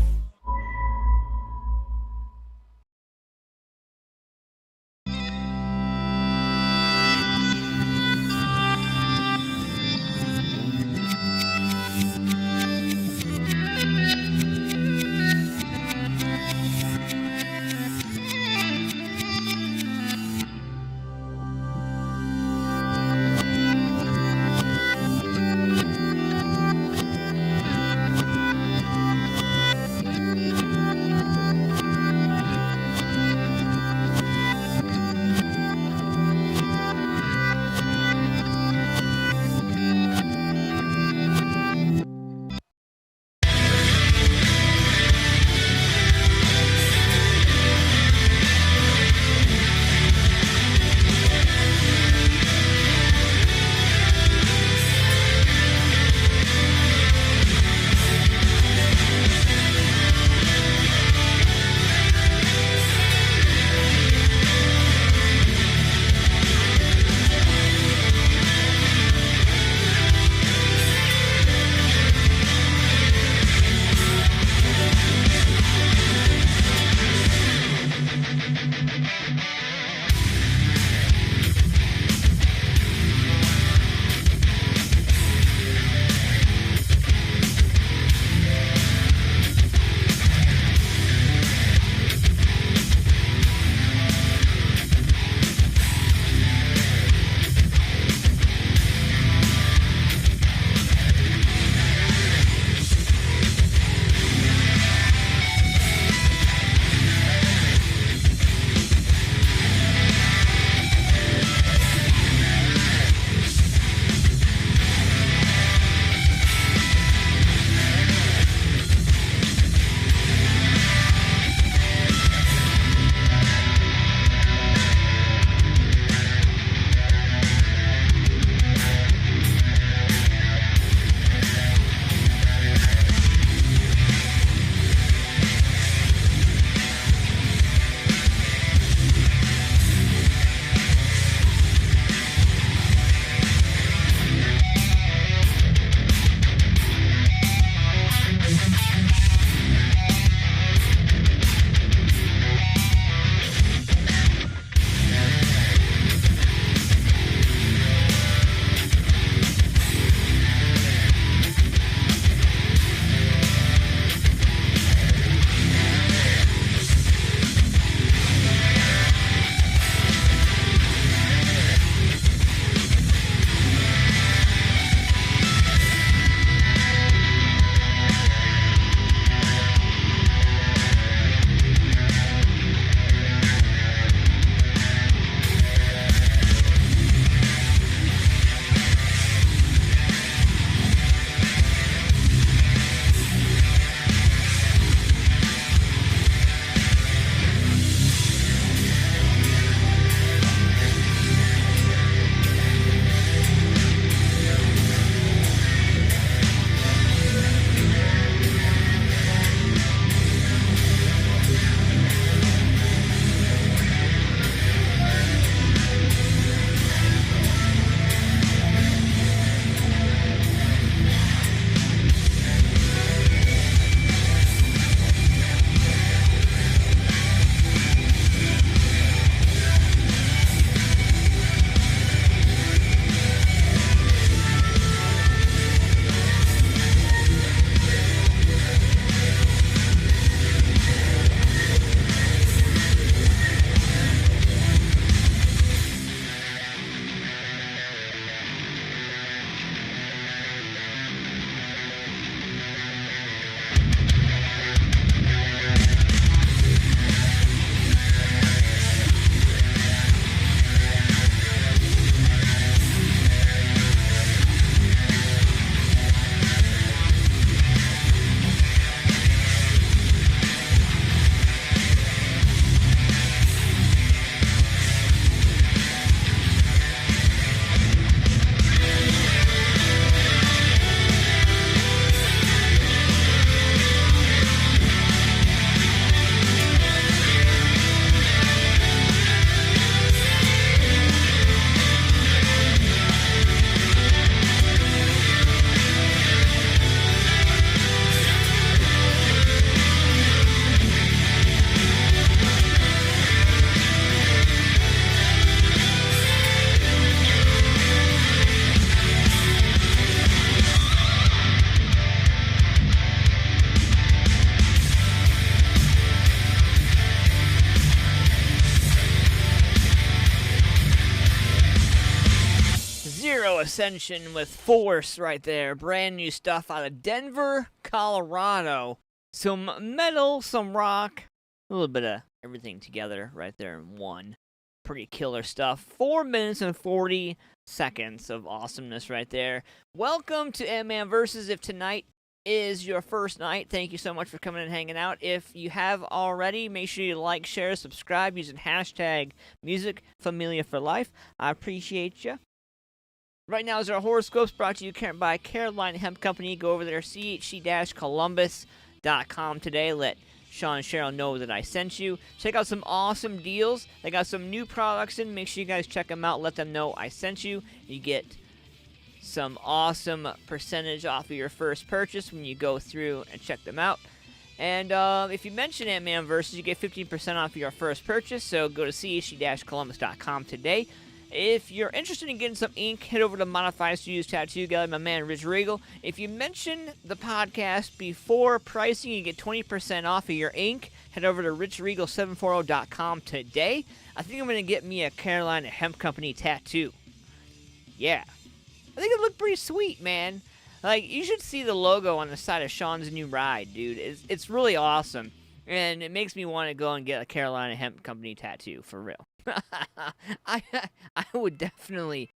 Hero Ascension with Force right there. Brand new stuff out of Denver, Colorado. Some metal, some rock, a little bit of everything together right there in one. Pretty killer stuff. 4 minutes and 40 seconds of awesomeness right there. Welcome to AntmanVs. If tonight is your first night, thank you so much for coming and hanging out. If you have already, make sure you like, share, subscribe using hashtag MusicFamilia for life. I appreciate you. Right now is our horoscopes brought to you by Carolina Hemp Company. Go over there, chc-columbus.com today. Let Sean and Cheryl know that I sent you. Check out some awesome deals. They got some new products in. Make sure you guys check them out. Let them know I sent you. You get some awesome percentage off of your first purchase when you go through and check them out. And if you mention AntmanVs, you get 15% off your first purchase. So go to chc-columbus.com today. If you're interested in getting some ink, head over to Modified Studios Tattoo Gallery, my man Rich Regal. If you mention the podcast before pricing, you get 20% off of your ink. Head over to richregal740.com today. I think I'm going to get me a Carolina Hemp Company tattoo. Yeah. I think it looked pretty sweet, man. Like, you should see the logo on the side of Sean's new ride, dude. It's really awesome. And it makes me want to go and get a Carolina Hemp Company tattoo, for real. I would definitely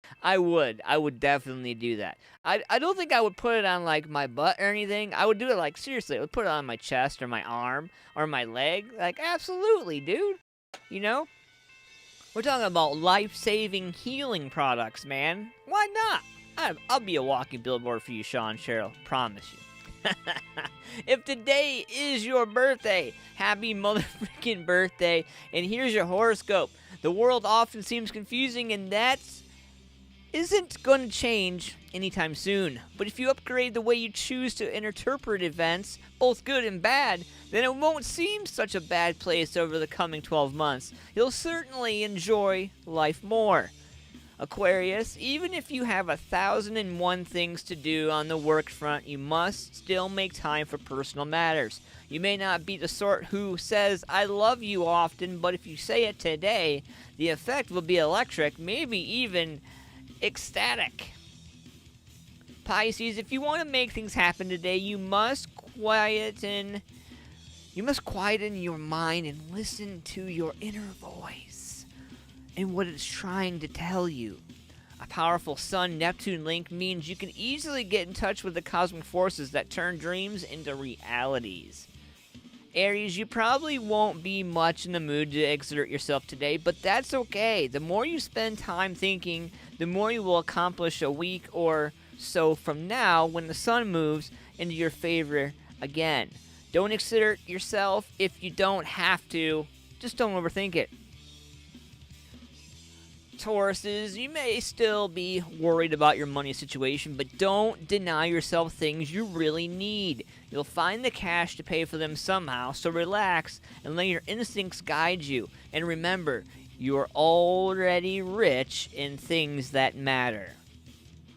do that. I don't think I would put it on, like, my butt or anything. I would do it, like, seriously. I would put it on my chest or my arm or my leg. Like, absolutely, dude. You know? We're talking about life-saving healing products, man. Why not? I'll be a walking billboard for you, Sean, Cheryl. Promise you. If today is your birthday, happy motherfucking birthday. And here's your horoscope. The world often seems confusing, and that isn't going to change anytime soon. But if you upgrade the way you choose to interpret events, both good and bad, then it won't seem such a bad place over the coming 12 months. You'll certainly enjoy life more. Aquarius, even if you have 1,001 things to do on the work front, you must still make time for personal matters. You may not be the sort who says, I love you often, but if you say it today, the effect will be electric, maybe even ecstatic. Pisces, if you want to make things happen today, you must quieten your mind and listen to your inner voice and what it's trying to tell you. A powerful Sun-Neptune link means you can easily get in touch with the cosmic forces that turn dreams into realities. Aries, you probably won't be much in the mood to exert yourself today, but that's okay. The more you spend time thinking, the more you will accomplish a week or so from now when the sun moves into your favor again. Don't exert yourself if you don't have to. Just don't overthink it. Tauruses, you may still be worried about your money situation, but don't deny yourself things you really need. You'll find the cash to pay for them somehow, so relax and let your instincts guide you. And remember, you're already rich in things that matter.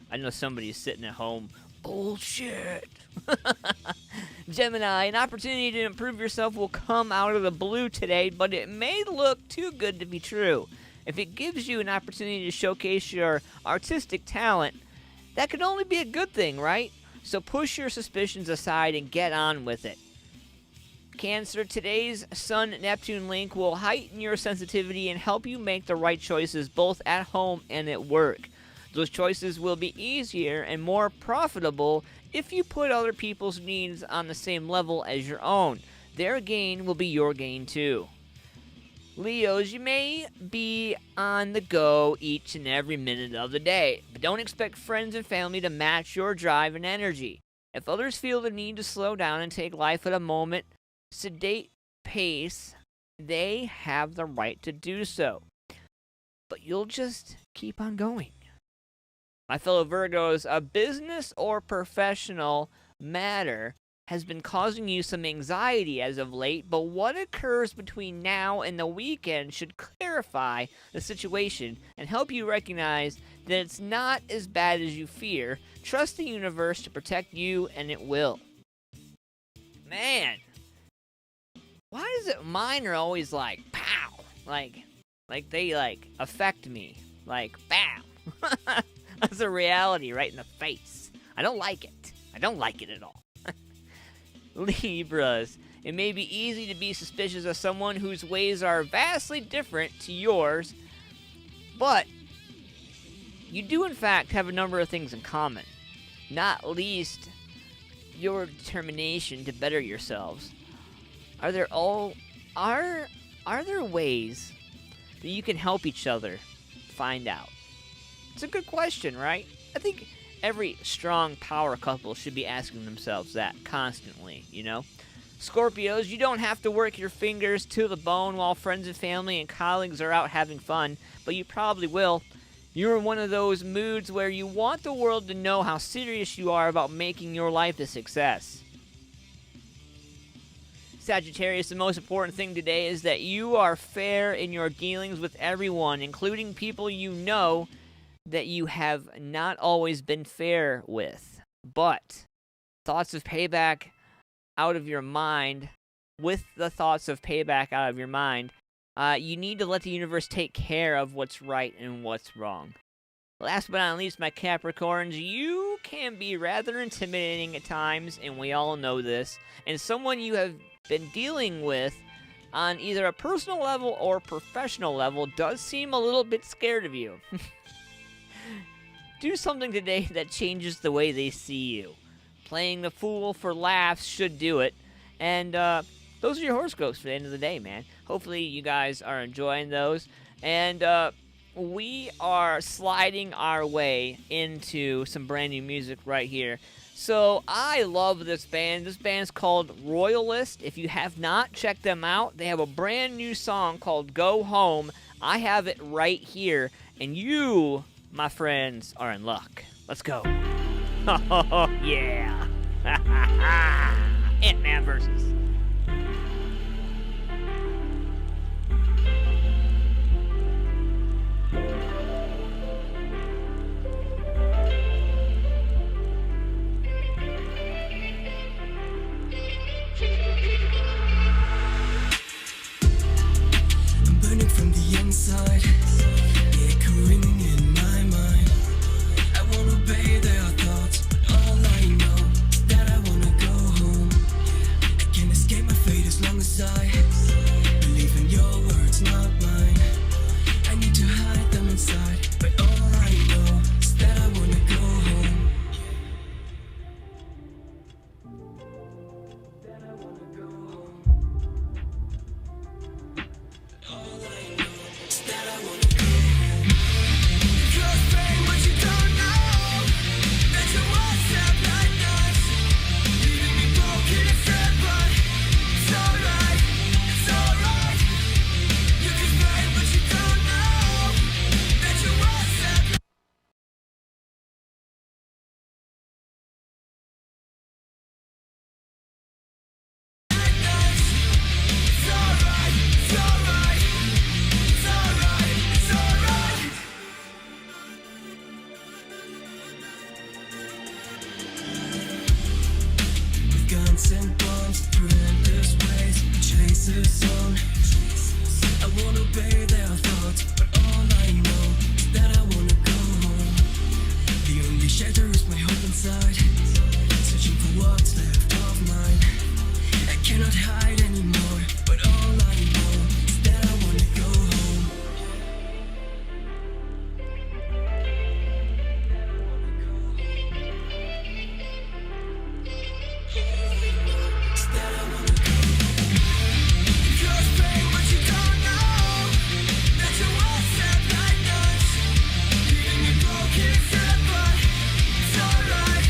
I know somebody's sitting at home. Bullshit. Gemini, an opportunity to improve yourself will come out of the blue today, but it may look too good to be true. If it gives you an opportunity to showcase your artistic talent, that could only be a good thing, right? So push your suspicions aside and get on with it. Cancer, today's Sun-Neptune link will heighten your sensitivity and help you make the right choices both at home and at work. Those choices will be easier and more profitable if you put other people's needs on the same level as your own. Their gain will be your gain too. Leos, you may be on the go each and every minute of the day, but don't expect friends and family to match your drive and energy. If others feel the need to slow down and take life at a moment, sedate pace, they have the right to do so. But you'll just keep on going. My fellow Virgos, a business or professional matter has been causing you some anxiety as of late, but what occurs between now and the weekend should clarify the situation and help you recognize that it's not as bad as you fear. Trust the universe to protect you, and it will. Man, why is it mine are always like, pow? Like they, affect me. Like, bam. the reality right in the face. I don't like it. I don't like it at all. Libras. It may be easy to be suspicious of someone whose ways are vastly different to yours, but you do in fact have a number of things in common, not least your determination to better yourselves. Are there ways that you can help each other find out? It's a good question, right? I think every strong power couple should be asking themselves that constantly, you know? Scorpios, you don't have to work your fingers to the bone while friends and family and colleagues are out having fun, but you probably will. You're in one of those moods where you want the world to know how serious you are about making your life a success. Sagittarius, the most important thing today is that you are fair in your dealings with everyone, including people you know that you have not always been fair with. But thoughts of payback out of your mind, with the thoughts of payback out of your mind, you need to let the universe take care of what's right and what's wrong. Last but not least, my Capricorns, you can be rather intimidating at times, and we all know this, and someone you have been dealing with on either a personal level or professional level does seem a little bit scared of you. Do something today that changes the way they see you. Playing the fool for laughs should do it. And those are your horoscopes for the end of the day, man. Hopefully you guys are enjoying those. And we are sliding our way into some brand new music right here. So I love this band. This band's called Royalist. If you have not checked them out, they have a brand new song called Go Home. I have it right here. And you, my friends, are in luck. Let's go. Oh, yeah. AntmanVs.
I'm burning from the inside, echoing in my mind. I won't obey their thoughts, but all I know is that I wanna go home. I can't escape my fate as long as I believe in your words, not mine. I need to hide them inside, but all I know is that I wanna go home. That I wanna go home. All I know is that I wanna go home. Cause pain, but you don't know that you was up like us, leaving me broken and sad, but it's alright, it's alright. You can pain, but you don't know that you was up like us. It's alright, it's alright, it's alright, it's alright. With guns and bombs, through endless ways, chase the sun. I won't obey their thoughts, but all I know is that I wanna go home. The only shelter is my hope inside, searching for what's left of mine. I cannot hide anymore, but all I know is that I wanna go home. Is that I wanna go home. Cause pain, but you don't know that you was up like us, leaving me broken and sad, but it's alright,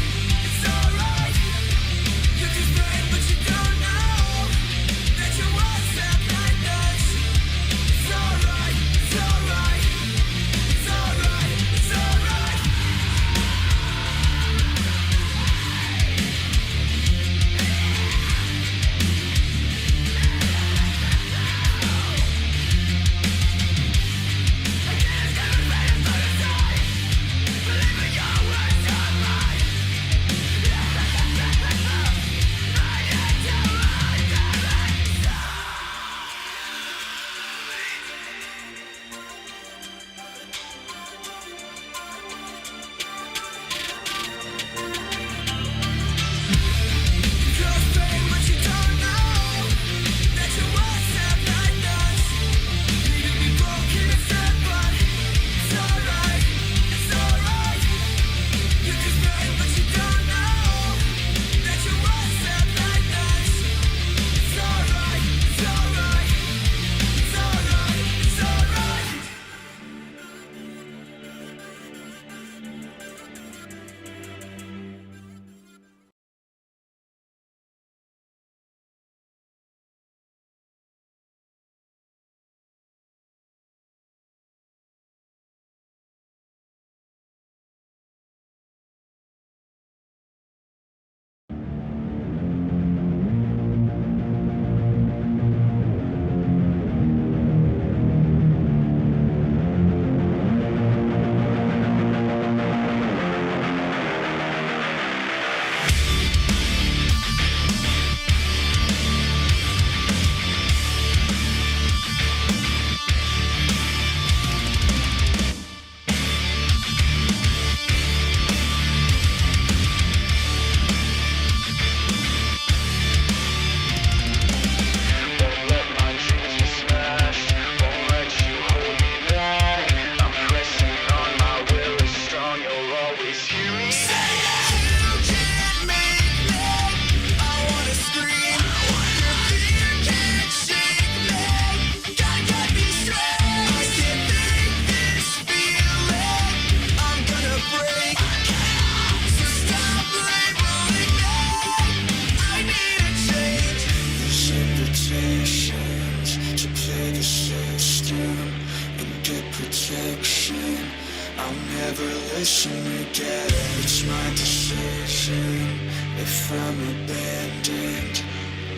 together. It's my decision. If I'm abandoned,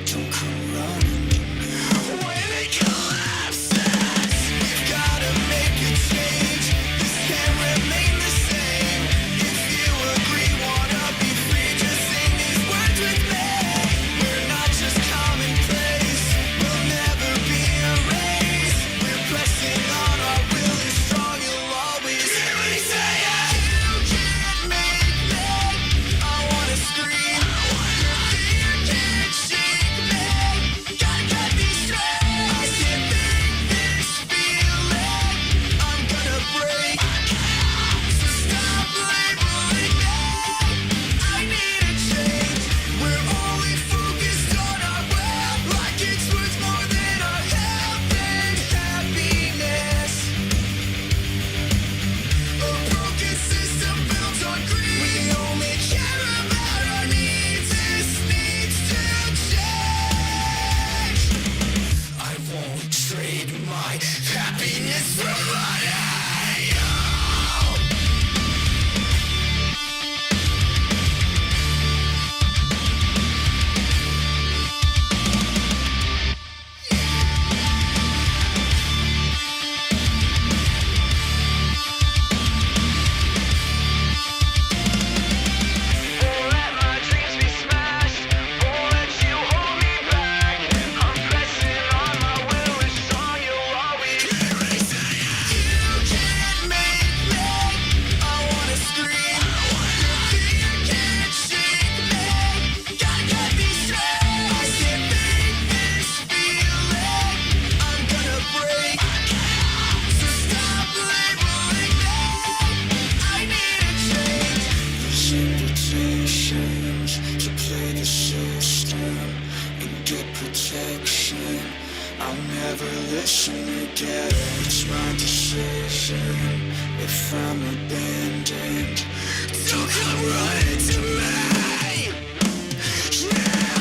don't come running to me. When it collapses, we've gotta make a change. This can't remain the same. If you agree, wanna be free, just sing these words with me. We're not just commonplace, we'll never be erased. We're pressing on, our will is strong, you'll always hear me say it. You can't make me, I wanna scream. Your fear can't shake me, gotta cut me straight. I can't make this feeling, I'm gonna break. So stop labeling me, I need a change. We're only focused on our will, like it's worth more than our health and happiness. A broken system built on greed. We only care about our needs. This needs to change. I won't trade my happiness for money. Won't let my dreams be smashed. Won't let you hold me back. I'm pressing on, my will is strong. You'll always hear me say it. You can't make me, I wanna scream. Your fear can't shake me, gotta cut me straight. I can't make this feeling, I'm gonna break. So stop labeling me, I need a change. There's invitations to play the system and get protection. I'll never listen again. It's my decision. If I'm abandoned, don't come running to me. Yeah.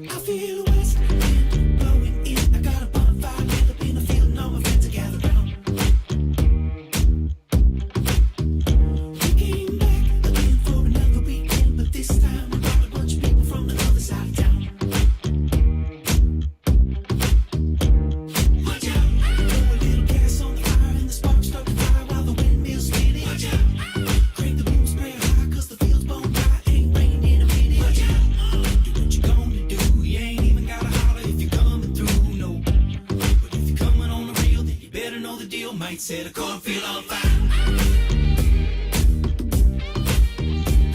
I feel west wind blowing in. I got a bonfire lit up in a field, and all my friends are gathered round. We came back again for another weekend, but this time we brought a bunch of people from the other side of town. Watch out! Throw a little gas on the fire, and the sparks start to fly while the windmill's spinning. Watch out! Crank the boom sprayer high, 'cause the field's bone dry. Ain't rained in a minute. Watch out! Do what you gonna do. You ain't even gotta holler if you're coming through, no. But if you're coming on the real, then you better know the deal. Might set a cornfield on fire.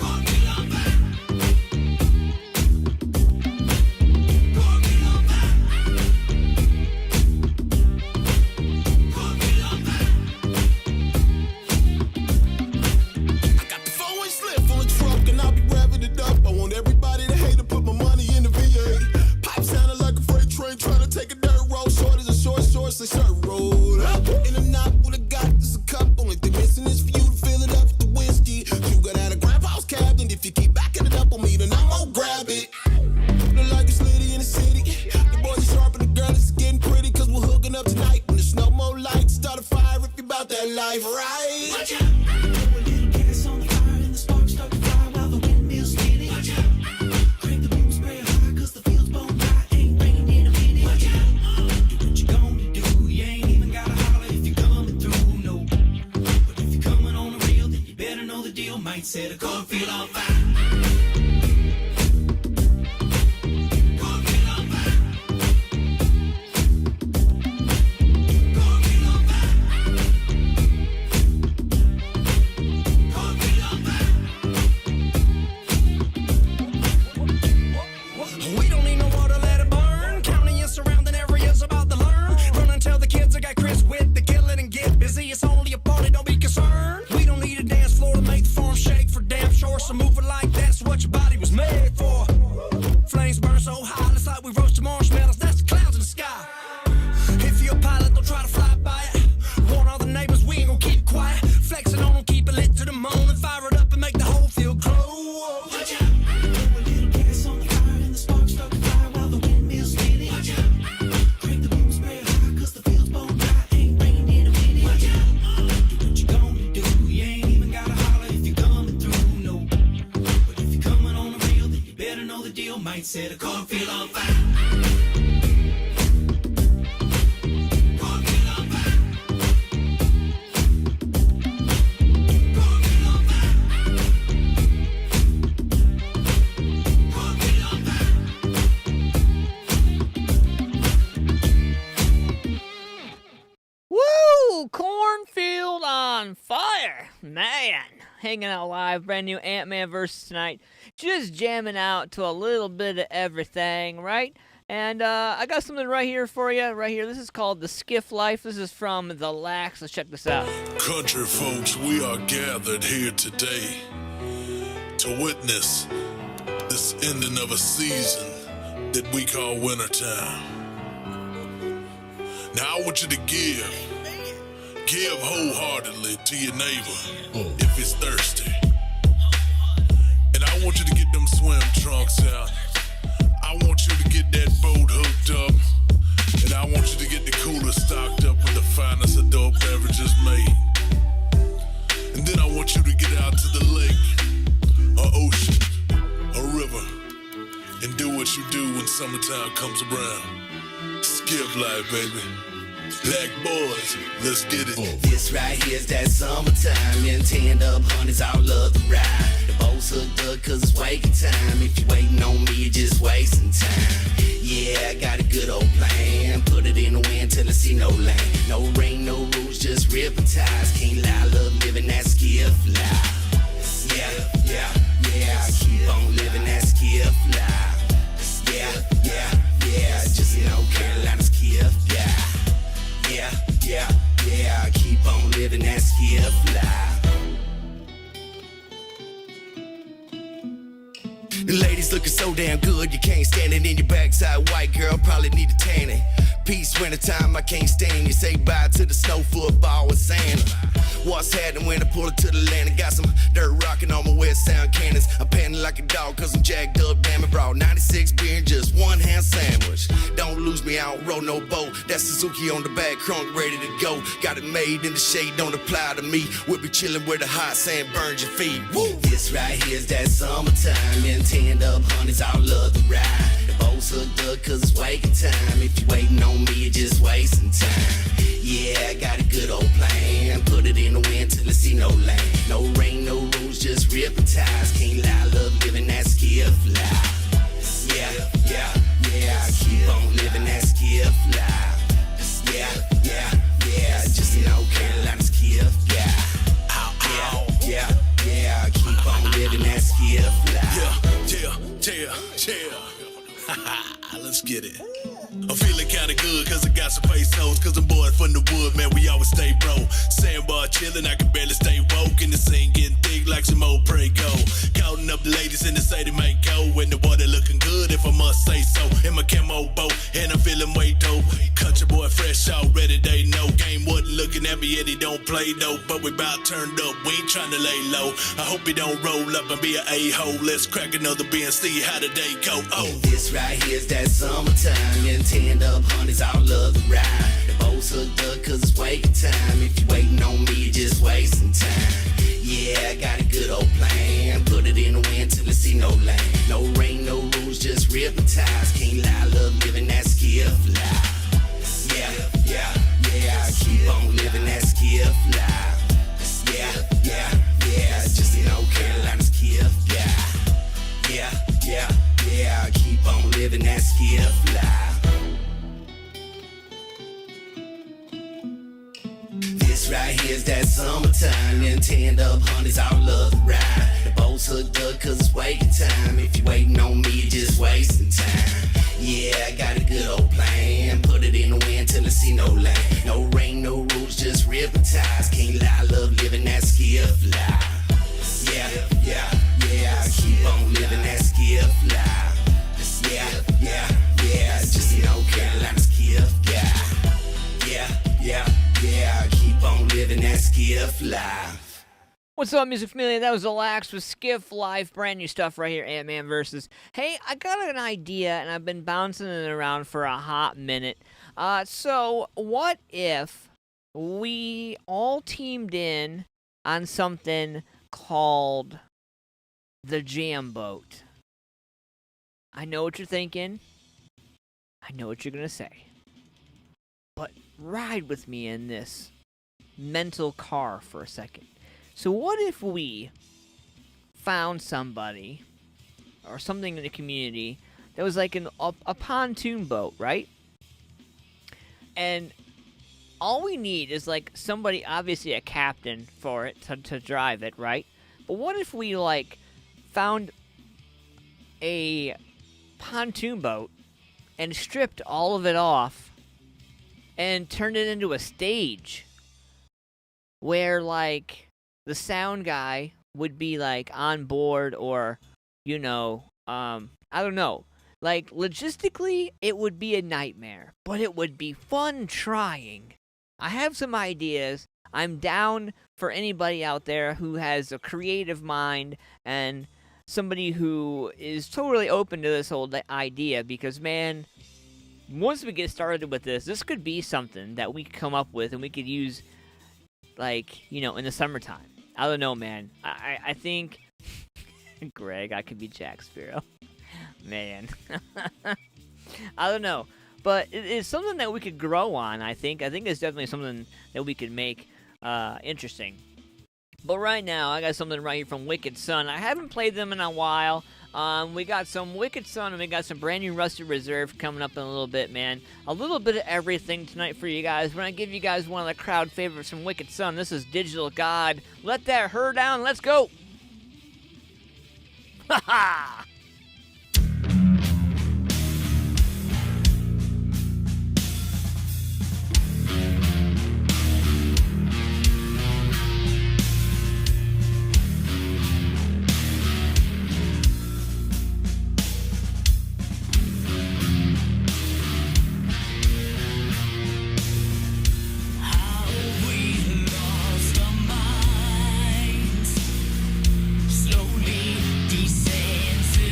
Cornfield on fire. Cornfield on fire. Cornfield on fire. I got the 4-inch slip on the truck and I'll be revving it up. I want everybody to hate to put my money in the V8. Pipe sounded like a freight train trying to take a dirt road. Short as a short, say shirt rolled up. In a knot with a got this a cup. Only thing missing is for you to fill it up with the whiskey. You got out of grandpa's cabinet. If you keep backing it up on me, then I'm gonna grab it. Look like it's litty in the city. The boys are sharp and the girl is getting pretty. 'Cause we're hooking up tonight. When there's no more lights, start a fire if you about that life, right? Watch out! Throw a little gas on the fire and the sparks start to fly while the windmill's spinning. Watch out! Crank the boom sprayer high, 'cause the field's bone dry. Ain't rained in a minute. Watch out! Do what you gonna do. You ain't even gotta holler if you're coming through, no. But if you're coming on the real, then you better know the deal. Might set a cornfield on fire. Cornfield on fire. Cornfield on fire. Cornfield might set a cornfield on fire.
Woo! Cornfield on fire! Man, hanging out live, brand new AntmanVs tonight. Just jamming out to a little bit of everything, right? And I got something right here for you, right here. This is called The Skiff Life. This is from The Lax. Let's check this out.
Country folks, we are gathered here today to witness this ending of a season that we call wintertime. Now I want you to give wholeheartedly to your neighbor if it's thirsty. And I want you to get them swim trunks out. I want you to get that boat hooked up. And I want you to get the cooler stocked up with the finest adult beverages made. And then I want you to get out to the lake, or ocean, or river, and do what you do when summertime comes around. Skiff life, baby. Black boys, let's get it.
This right here's that summertime. And tanned up honeys all love the ride. The boat's hooked up cause it's waking time. If you're waiting on me, you're just wasting time. Yeah, I got a good old plan. Put it in the wind till I see no land. No rain, no rules, just ripping ties. Can't lie, love living that skiff life. Yeah, keep on living that skiff life. Yeah, just North Carolina skiff, yeah, keep on living that skiff life. The ladies looking so damn good, you can't stand it in your backside. White girl probably need a tanning. Peace, wintertime, I can't stand you. Say bye to the snow, football and Santa. What's happening when I pull it to the land? I got some dirt rocking on my West Sound cannons. I'm panting like a dog cause I'm jacked up, damn it. Brought 96 beer and just one ham sandwich. Don't lose me, I don't roll no boat. That's Suzuki on the back, crunk ready to go. Got it made in the shade, don't apply to me. We'll be chilling where the hot sand burns your feet. Woo! This right here's that summertime. And tanned up honeys all love the ride. The boat's hooked up cause it's waking time. If you're waiting on me, you're just wasting time. Yeah, I got a good old plan. Put it in the wind till I see no land. No rain, no rules, just ripping ties. Can't lie, love living that skiff life. Yeah, keep on living that skiff life. Yeah, just North Carolina skiff, yeah, keep on living that skiff life.
Yeah. Let's get it. I'm feeling kinda good cause I got some pesos. Cause I'm bored from the wood, man, we always stay broke. Sandbar chillin', I can barely stay woke. And the scene getting thick like some old Prego. Counting up the ladies in the say they might go. And the water looking good if I must say so. In my camo boat, and I'm feeling way dope. Country boy fresh already, they know. Game wasn't looking at me and he don't play though. But we bout turned up, we ain't tryna lay low. I hope he don't roll up and be an a-hole. Let's crack another beer and see how the day go. Oh,
this right here's that summertime. And tanned up honeys all love the ride. The boat's hooked up cause it's waking time. If you're waiting on me, you're just wasting time. Yeah, I got a good old plan. Put it in the wind till I see no land. No rain, no rules, just ripping ties. Can't lie, love living that skiff life. Yeah, keep on living that skiff life. Yeah, just North Carolina skiff, yeah, keep on living that skiff life. This right here's that summertime. And tanned up honeys all love the ride. The boat's hooked up cause it's waking time. If you're waiting on me, you're just wasting time. Yeah, I got a good old plan. Put it in the wind till I see no land. No rain, no rules, just ripping ties. Can't lie, love living that skiff life. Yeah, keep on living that skiff life. Yeah, just North Carolina skiff, yeah, keep on living that skiff life.
What's up, MusicFamilia? That was Relax with Skiff Life. Brand new stuff right here, AntmanVs. Hey, I got an idea, and I've been bouncing it around for a hot minute. So, what if we all teamed in on something called the Jam Boat? I know what you're thinking. I know what you're going to say. But ride with me in this mental car for a second. So what if we found somebody or something in the community that was like a pontoon boat, right? And all we need is like somebody, obviously a captain for it to drive it, right? But what if we like found a pontoon boat and stripped all of it off and turned it into a stage where like the sound guy would be like on board, or you know, I don't know. Like logistically it would be a nightmare, but it would be fun trying. I have some ideas. I'm down for anybody out there who has a creative mind and somebody who is totally open to this whole idea, because man, once we get started with this could be something that we come up with and we could use, like, you know, in the summertime. I don't know, man. I think, Greg, I could be Jack Sparrow. Man. I don't know. But it's something that we could grow on, I think. I think it's definitely something that we could make interesting. But right now, I got something right here from Wicked Sun. I haven't played them in a while. We got some Wicked Sun, and we got some brand new Rusted Reserve coming up in a little bit, man. A little bit of everything tonight for you guys. We're going to give you guys one of the crowd favorites from Wicked Sun. This is Digital God. Let that her down. Let's go. Ha ha!
Slowly descends.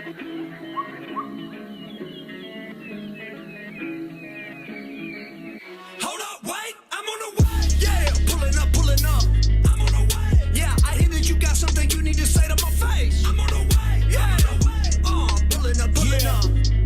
Hold up, wait, I'm on the way. Yeah, pulling up. I'm on the way. Yeah, I hear that you got something you need to say to my face. I'm on the way. Yeah, pulling up.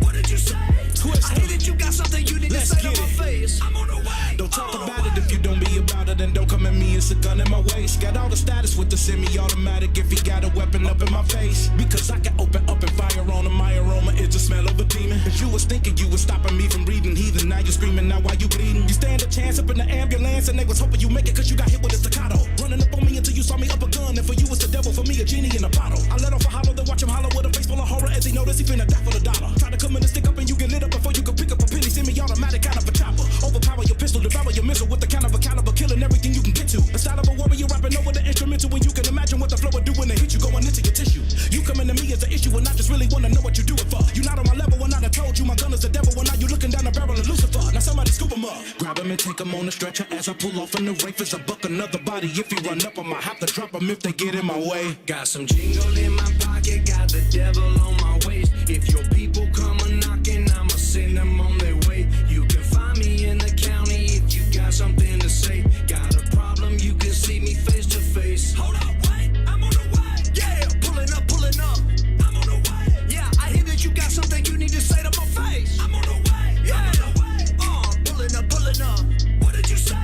What did you say?
Twist.
I hear that you got something you need to say to
get
my
it.
face. I'm on the way.
Don't talk about it if you don't be about it, then don't come at me. It's a gun in my waist. Got all the status with the semi-automatic. If he got a weapon up in my face, because I can open up and fire on him. My aroma is the smell of a demon. If you was thinking you was stopping me from reading heathen, now you screaming. Now why you bleeding? You stand a chance up in the ambulance, and they was hoping you make it 'cause you got hit with a staccato. Running up on me until you saw me up a gun, and for you it's the devil, for me a genie in a bottle. I let off a hollow, then watch him hollow with a face full of horror as he notice he finna die for the dollar. Try to come in and stick up and you get lit up before you can pick up a penny. Semi-automatic kind of a chopper. Overpower your pistol, devour your missile with the kind of a caliber, killing everything you can get to. The style of a warrior rapping over the instrumental, when you can imagine what the flow would do when they hit you going into your tissue. You coming to me as an issue and I just really wanna know what you do it for. You not on my level when I done told you my gun is the devil, when now you looking down the barrel of Lucifer. Now somebody scoop him up, grab him and take him on the stretcher as I pull off in the rafe as I buck another body. If he run up, I might have to drop him if they get in my way.
Got some jingle in my pocket, got the devil on my waist. If your people come a knocking, I'ma send them on their way. You can find me in the county if you got something to say. Got a problem, you can see me face to face. Hold up, wait, I'm on the way. Yeah, pulling up. I'm on the way. Yeah, I hear that you got something you need to say to my face. I'm on the way. Yeah, pulling up. What did you say?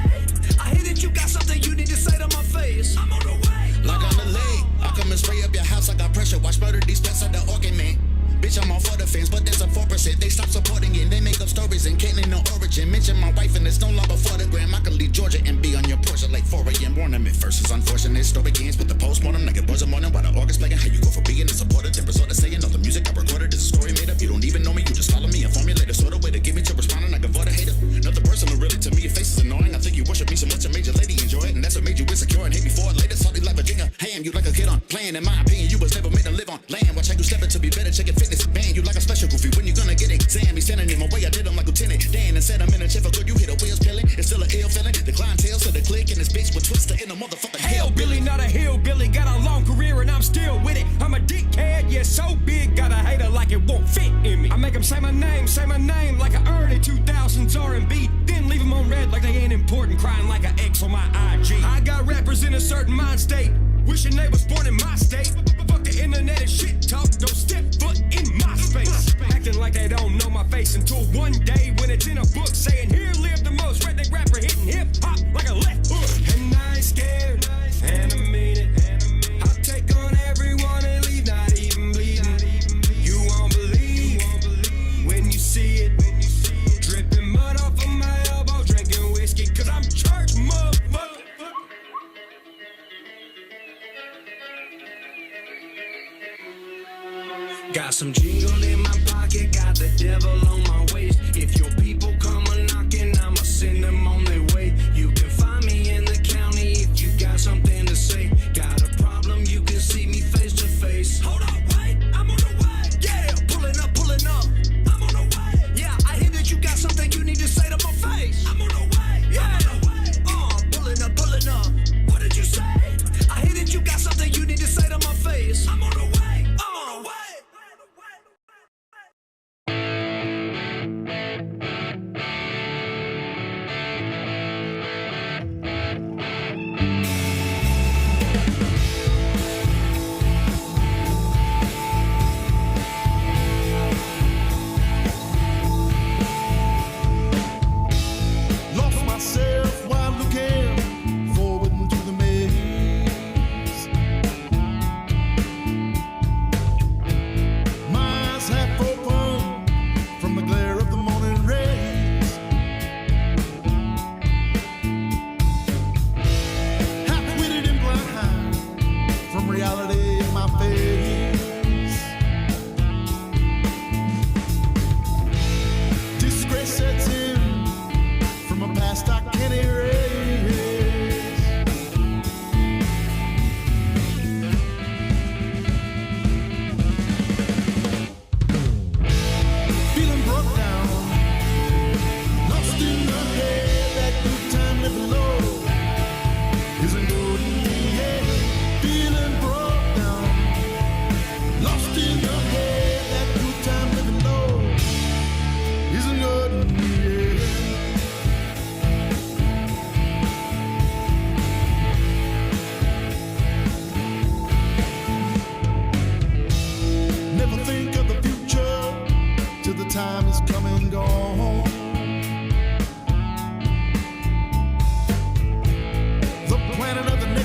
I hear that you got something you need to say to my face. I'm on the way.
Like I'm a leg, I come and spray up your house. I got pressure, watch murder these pets of the organ, man. Bitch, I'm all for the fans, but there's a 4%. They stop supporting it, they make up stories and can't no origin. Mention my wife and it's no longer for the gram. I can leave Georgia and be on your porch at like 4 a.m. Warning me first is unfortunate. Story begins with the postmortem like it was a morning while the organ's playing. How you go for being a supporter, then resort to saying all the music I recorded is a story made up. You don't even know me, you just follow me and formulate a sort of way to get me to responding. I can avoid a hater. Another person who really to me your face is annoying. I think you worship me so much, I made your lady enjoy it, and that's what made you insecure and hate me for it later. Salty like Virginia, ham you like a kid on playing. In my opinion, you was never made to live on land. Watch how you step it to be better, check your fitness. Man, you like a special goofy. When you gonna get exam? He's standing in my way. I did him like Lieutenant Dan and said I'm in a chip for good. You hit a wheels peeling. It's still an ill feeling. The clientele to the click and this bitch with twister in the motherfucking
Hellbilly, not a hillbilly. Got a long career and I'm still with it. I'm a dickhead, yeah, so big. Got a hater like it won't fit in me. I make them say my name like an early 2000s R&B. Then leave them on red like they ain't important. Crying like an X on my IG. I got rappers in a certain mind state, wishing they was born in my state. Fuck the internet and shit talk. Don't step foot in my space. Acting like they don't know my face until one day when it's in a book saying here live the most redneck rapper hitting hip hop like a left hook. And I ain't scared, and I mean it. I'll take on everyone and leave not even bleeding. You won't believe when you see it. Dripping mud off of my elbow, drinking whiskey, 'cause I'm church motherfucker. Got some jingle in my pocket, got the devil on my waist. If your people come a knocking, I'ma send them on their way. You can find me in the county if you got something to say. Got a problem, you can see me face to face. Hold up, wait, I'm on the way. Yeah, pulling up. I'm on the way. Yeah, I hear that you got something you need to say to my face. I'm on the way. Yeah, pulling up. What did you say? I hear that you got something you need to say to my face. I'm on the way.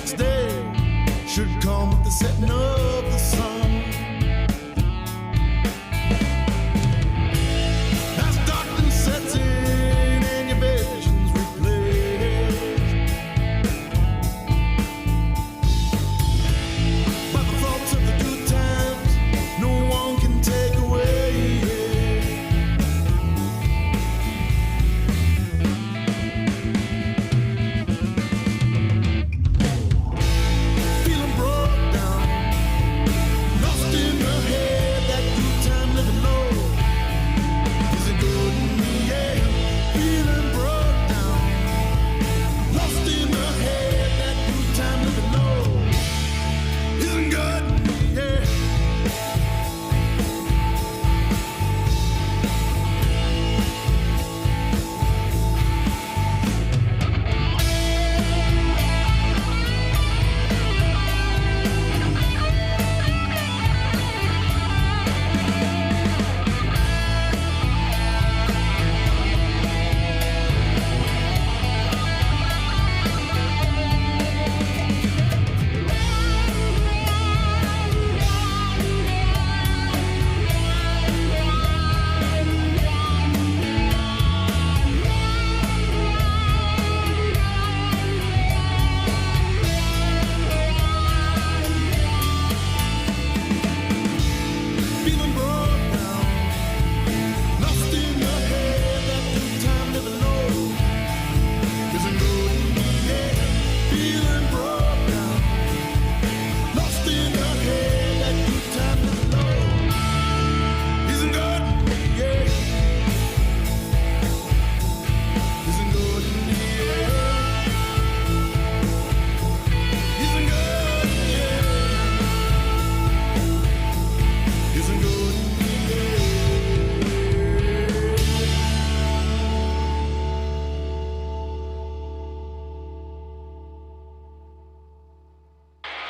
next day should come with the setting of the sun. As darkness sets in and your visions replay, by the thoughts of the good times no one can take away. Feeling broke down, lost in her head, that good time living low isn't good in the air. Feeling broke down, lost in her head, that good time living low isn't good in the air. Feeling broke down, lost in her head, that good time living low isn't good in the air. Feeling broke down, lost in her head, that good time living low isn't good in the air. Isn't good in the air. Isn't good in the air. Isn't good in the air.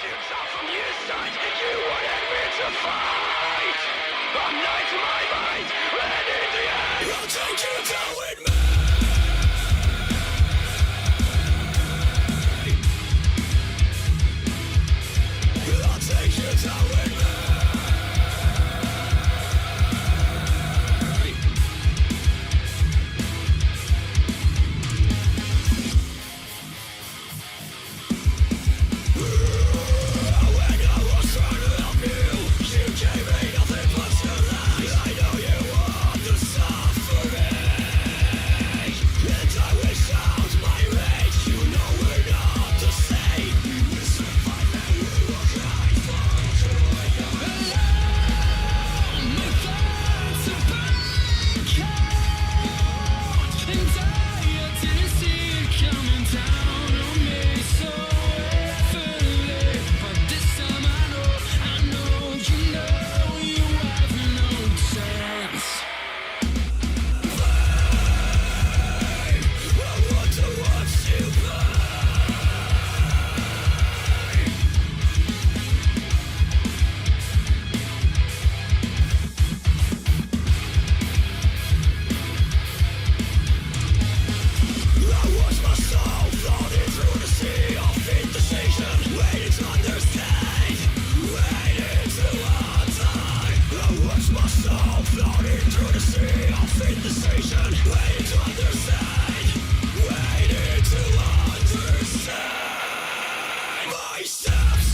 Kids out from your side, you wanted me to fight. I'm not to my mind, and in the end, I'll take you down with me. I'll take you down with me. When I was trying to help you, you gave me nothing but your lies. I know you want to suffer me, and I wish out my rage. You know we're not the same. We survive and we will cry for joy. My thoughts are back out, and I didn't see it coming down on me so effortlessly. But this time I know you have no chance. I want to watch you play. I watch my soul floating through the sea of indecision, waiting to understand, waiting to untie. I watch my soul floating through the sea of indecision, waiting to understand, waiting to understand my steps.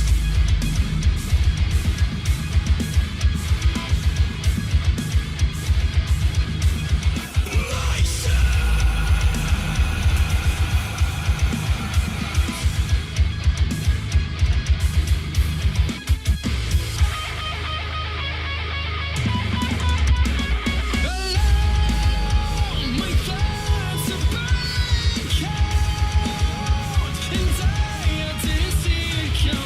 My thoughts are back out, and I didn't see it coming.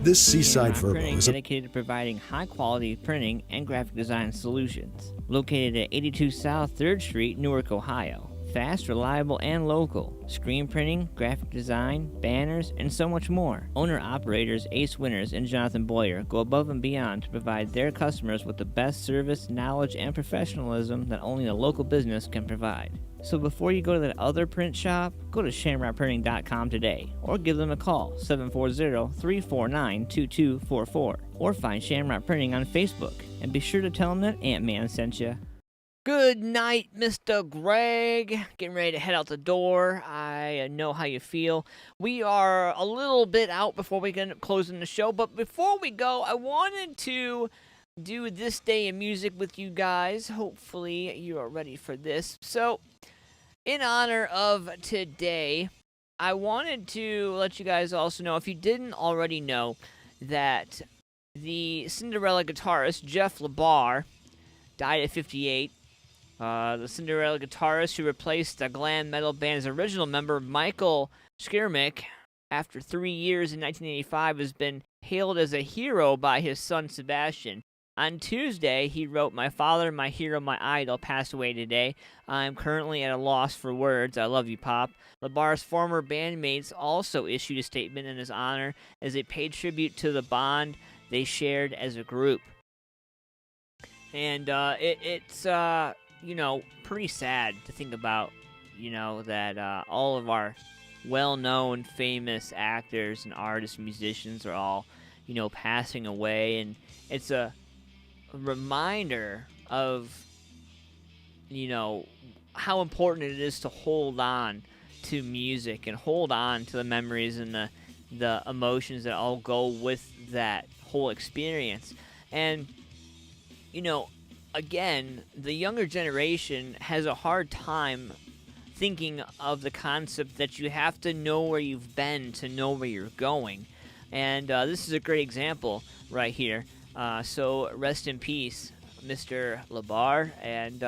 This Seaside
Shamrock
Verbo
Printing,
is a
dedicated to providing high-quality printing and graphic design solutions. Located at 82 South 3rd Street, Newark, Ohio. Fast, reliable, and local. Screen printing, graphic design, banners, and so much more. Owner-operators Ace Winters and Jonathan Boyer go above and beyond to provide their customers with the best service, knowledge, and professionalism that only a local business can provide. So before you go to that other print shop, go to shamrockprinting.com today, or give them a call, 740-349-2244, or find Shamrock Printing on Facebook, and be sure to tell them that Ant-Man sent you. Good night, Mr. Greg. Getting ready to head out the door. I know how you feel. We are a little bit out before we end up closing the show, but before we go, I wanted to do This Day in Music with you guys. Hopefully you are ready for this. So, in honor of today, I wanted to let you guys also know, if you didn't already know, that the Cinderella guitarist Jeff Lamar died at 58. The Cinderella guitarist who replaced the glam metal band's original member Michael Skirmick after 3 years in 1985 has been hailed as a hero by his son Sebastian. On Tuesday, he wrote, "My father, my hero, my idol, passed away today. I'm currently at a loss for words. I love you, Pop." Lamar's former bandmates also issued a statement in his honor as they paid tribute to the bond they shared as a group. And it's pretty sad to think about, that all of our well-known, famous actors and artists, musicians are all, passing away. And it's a reminder of, how important it is to hold on to music and hold on to the memories and the emotions that all go with that whole experience. And, again, the younger generation has a hard time thinking of the concept that you have to know where you've been to know where you're going. And this is a great example right here. So rest in peace, Mr. Lamar, and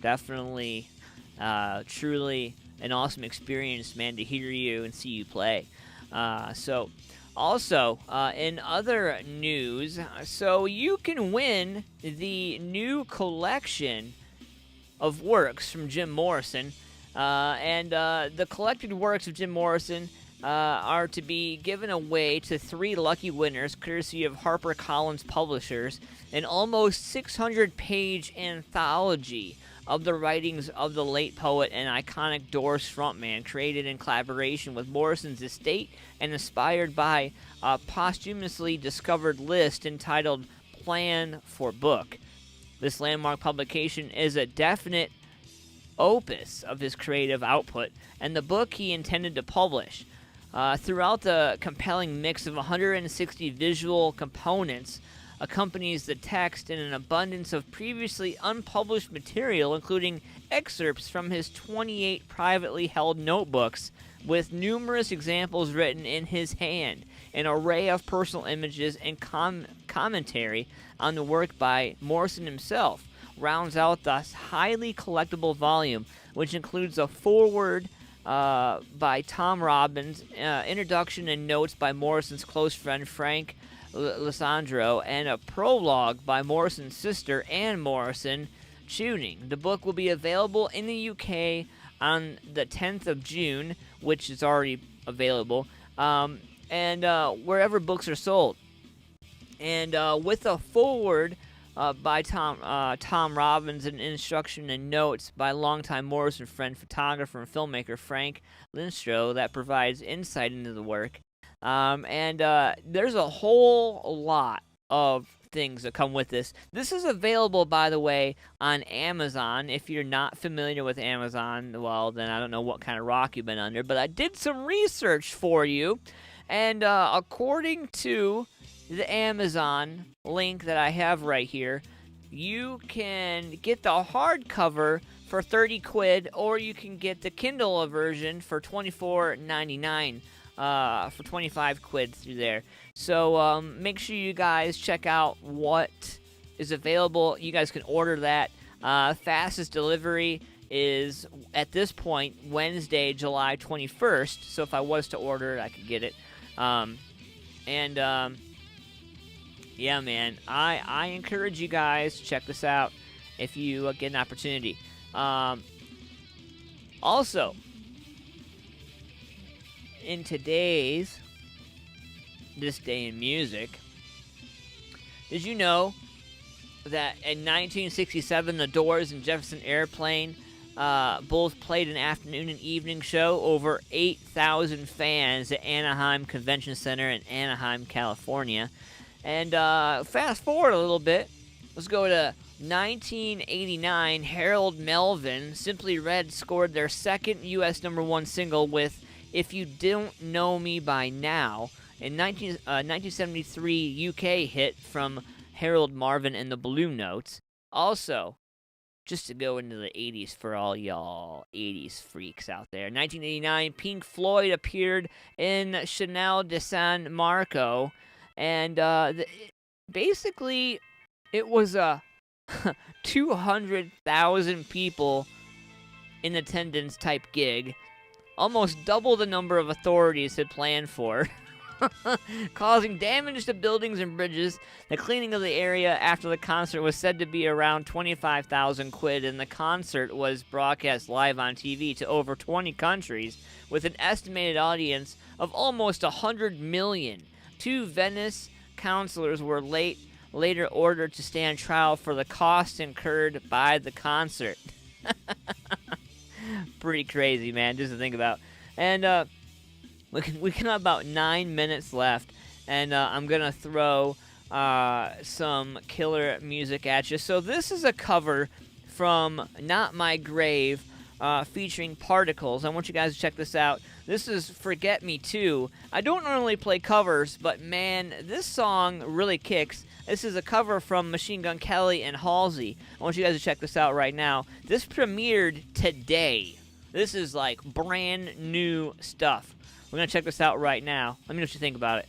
definitely, truly an awesome experience, man, to hear you and see you play. Also, in other news, so you can win the new collection of works from Jim Morrison. And the collected works of Jim Morrison are to be given away to 3 lucky winners, courtesy of HarperCollins Publishers, an almost 600-page anthology of the writings of the late poet and iconic Doors frontman, created in collaboration with Morrison's estate and inspired by a posthumously discovered list entitled Plan for Book. This landmark publication is a definite opus of his creative output and the book he intended to publish. Throughout the compelling mix of 160 visual components accompanies the text in an abundance of previously unpublished material, including excerpts from his 28 privately held notebooks, with numerous examples written in his hand, an array of personal images, and commentary on the work by Morrison himself rounds out the highly collectible volume, which includes a foreword by Tom Robbins, introduction and notes by Morrison's close friend Frank Lissandro, and a prologue by Morrison's sister Anne Morrison Tuning. The book will be available in the UK on the 10th of June, which is already available, and wherever books are sold. And with a foreword by Tom Robbins, and instruction and notes by longtime Morrison friend, photographer, and filmmaker Frank Lindstro that provides insight into the work. And there's a whole lot of things that come with this. This is available, by the way, on Amazon. If you're not familiar with Amazon, well, then I don't know what kind of rock you've been under, but I did some research for you, and according to the Amazon link that I have right here, you can get the hardcover for 30 quid, or you can get the Kindle version for $24.99. For 25 quid through there. So make sure you guys check out what is available. You guys can order that. Fastest delivery is, at this point, Wednesday, July 21st. So if I was to order it, I could get it. And Yeah, man. I encourage you guys to check this out if you get an opportunity. Also, in today's This Day in Music, did you know that in 1967, The Doors and Jefferson Airplane both played an afternoon and evening show? Over 8,000 fans at Anaheim Convention Center in Anaheim, California. And fast forward a little bit. Let's go to 1989. Harold Melvin, Simply Red, scored their second U.S. #1 single with If You Don't Know Me By Now. In 1973 UK hit from Harold Marvin and the Blue Notes. Also, just to go into the 80s for all y'all 80s freaks out there. 1989, Pink Floyd appeared in Chanel de San Marco. And basically, it was a 200,000 people in attendance type gig. Almost double the number of authorities had planned for. Causing damage to buildings and bridges. The cleaning of the area after the concert was said to be around 25,000 quid, and the concert was broadcast live on TV to over 20 countries with an estimated audience of almost 100 million. 2 Venice councilors were later ordered to stand trial for the costs incurred by the concert. Pretty crazy, man, just to think about. And we can have about 9 minutes left, and I'm gonna throw some killer music at you. So this is a cover from Not My Grave, featuring Particles. I want you guys to check this out. This is Forget Me Too. I don't normally play covers, but man, this song really kicks. This is a cover from Machine Gun Kelly and Halsey. I want you guys to check this out right now. This premiered today. This is like brand new stuff. We're going to check this out right now. Let me know what you think about it.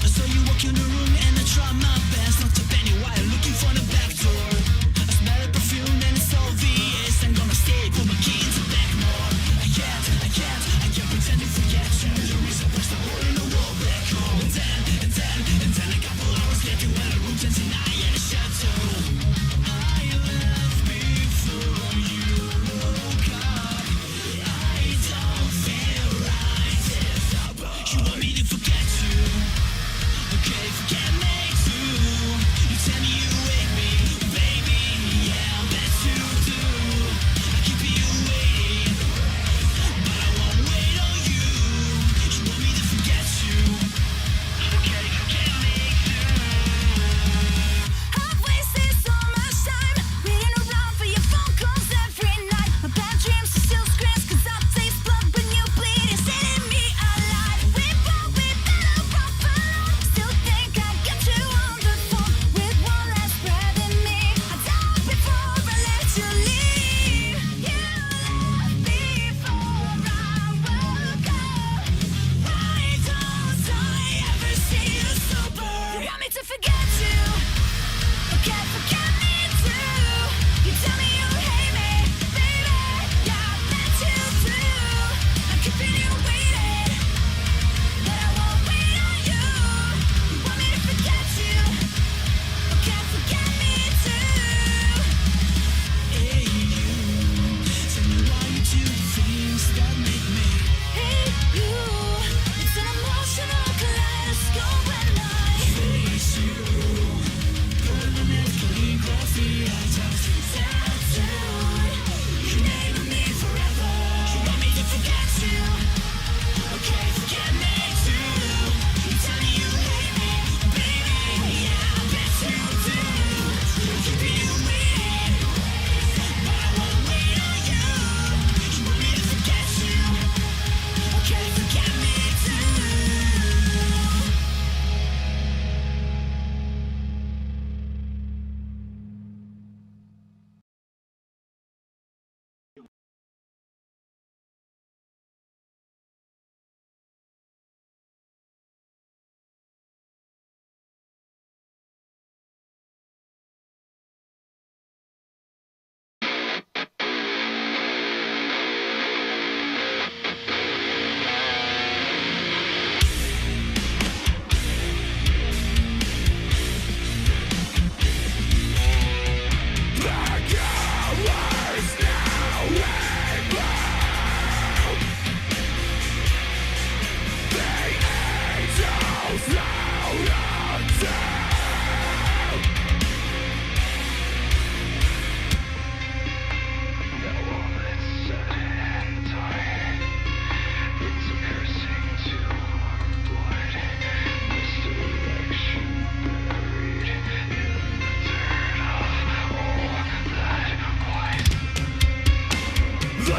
So you walk in the room and I try my best not to bend you while looking for the back door. I smell a perfume and it's obvious. I'm gonna stay, put my keys back more. I can't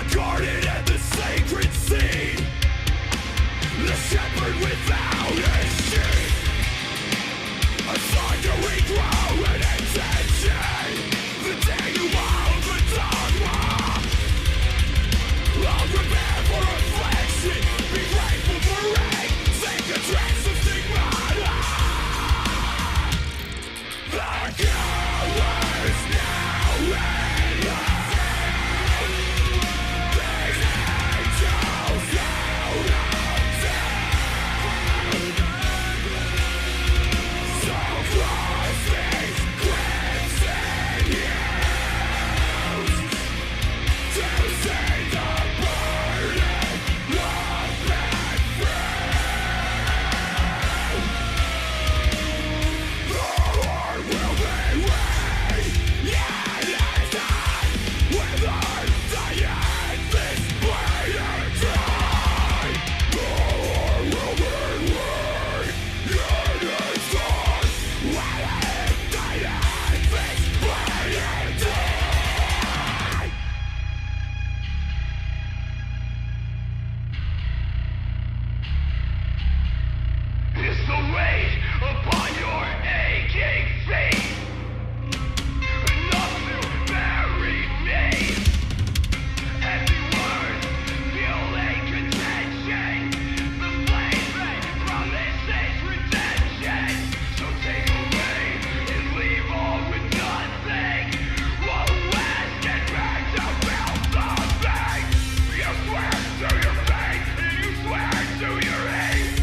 the garden and the sacred seed. The shepherd without his sheep. A sign to regrow an intention. The day you wild the dogma. I'll prepare for affliction. Be grateful for rain. Sink the trance of stigma. The hour is now in the field. These angels out of town. So cross these crimson hills to see the burden of that friend. The Lord will be with yet is done within the endless bleeding time. The Lord will be with yet is done within the endless bleeding time. Is the weight upon your aching feet enough to bury me? Every word fueling contention. The flame promises redemption. So take away and leave all with nothing. While the West get back to build something. You swear to your faith and you swear to your hate.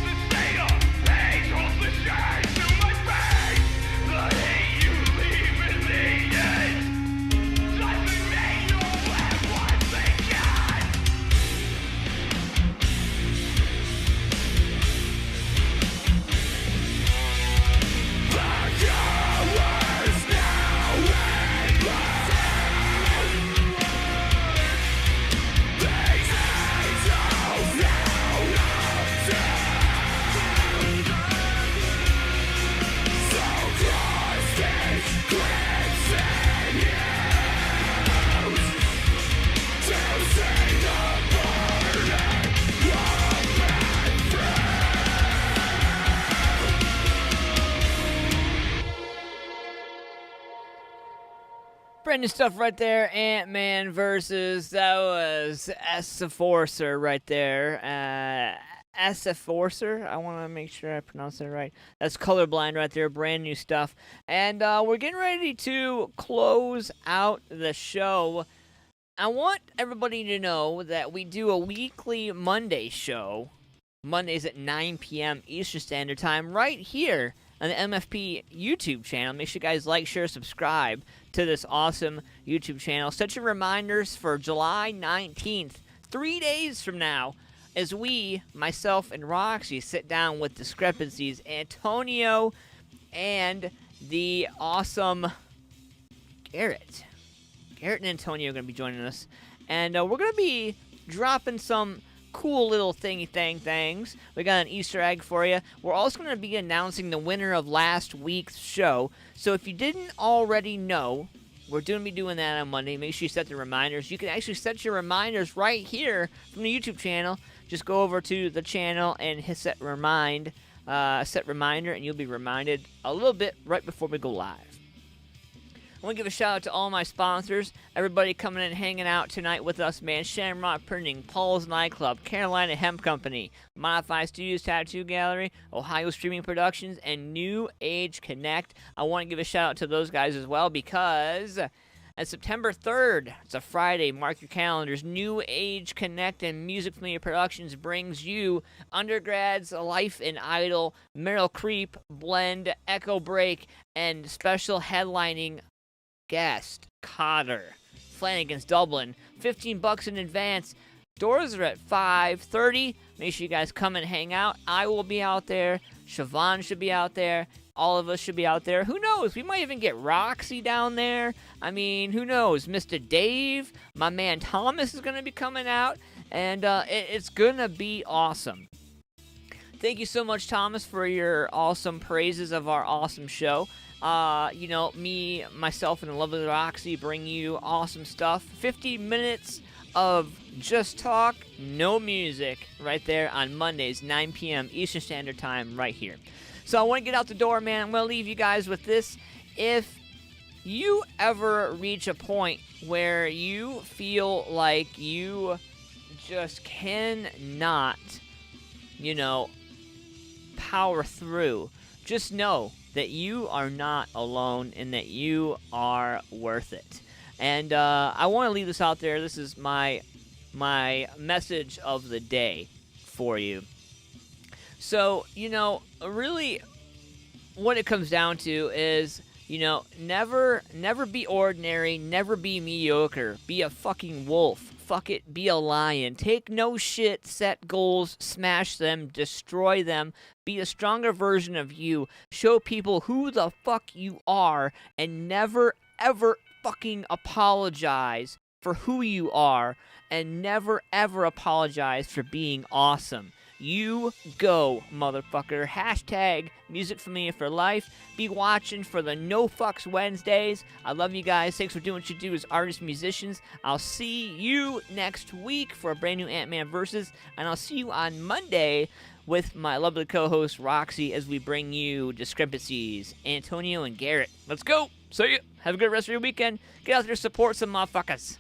The state of hate holds the shade to my face. The hate you leave in the end doesn't mean you'll live once again. The hour is now in the field. These angels out of town. So cross these crimson hills to see the burden of that friend.
Brand new stuff right there. Ant-Man versus, that was S-Forcer right there. S-Forcer. I want to make sure I pronounce it right. That's Colorblind right there. Brand new stuff. And we're getting ready to close out the show. I want everybody to know that we do a weekly Monday show. Mondays at 9 p.m. Eastern Standard Time right here on the MFP YouTube channel. Make sure you guys like, share, subscribe to this awesome YouTube channel. Set your reminders for July 19th, 3 days from now, as we, myself and Roxy, sit down with Discrepancies, Antonio, and the awesome Garrett. Garrett and Antonio are going to be joining us. And we're going to be dropping some cool little things. We got an Easter egg for you. We're also going to be announcing the winner of last week's show. So if you didn't already know, we're going to be doing that on Monday. Make sure you set the reminders. You can actually set your reminders right here from the YouTube channel. Just go over to the channel and hit set reminder, and you'll be reminded a little bit right before we go live. I want to give a shout out to all my sponsors, everybody coming in and hanging out tonight with us, man. Shamrock Printing, Paul's Nightclub, Carolina Hemp Company, Modify Studios Tattoo Gallery, Ohio Streaming Productions, and New Age Connect. I want to give a shout out to those guys as well because on September 3rd, it's a Friday, mark your calendars, New Age Connect and MusicFamilia Productions brings you Undergrads, Life in Idle, Meryl Creep, Blend, Echo Break, and special headlining guest Cotter, Flanagan's Dublin. $15 in advance. Doors are at 5:30. Make sure you guys come and hang out. I will be out there. Siobhan should be out there. All of us should be out there. Who knows? We might even get Roxy down there. I mean, who knows? Mr. Dave, my man Thomas is going to be coming out. And it's going to be awesome. Thank you so much, Thomas, for your awesome praises of our awesome show. me, myself, and the lovely Roxy bring you awesome stuff. 50 minutes of just talk, no music, right there on Mondays, 9 p.m. Eastern Standard Time, right here. So I want to get out the door, man. I'm going to leave you guys with this. If you ever reach a point where you feel like you just cannot, power through, just know that you are not alone and that you are worth it. And I want to leave this out there. This is my message of the day for you. So, really what it comes down to is, never be ordinary, never be mediocre. Be a fucking wolf. Fuck it, be a lion. Take no shit, set goals, smash them, destroy them. Be a stronger version of you. Show people who the fuck you are, and never, ever fucking apologize for who you are, and never, ever apologize for being awesome. You go, motherfucker. Hashtag MusicFamilia for life. Be watching for the No Fucks Wednesdays. I love you guys. Thanks for doing what you do as artists, musicians. I'll see you next week for a brand new Ant-Man Versus, and I'll see you on Monday with my lovely co-host Roxy as we bring you Discrepancies, Antonio and Garrett. Let's go. See ya. Have a good rest of your weekend. Get out there, support some motherfuckers.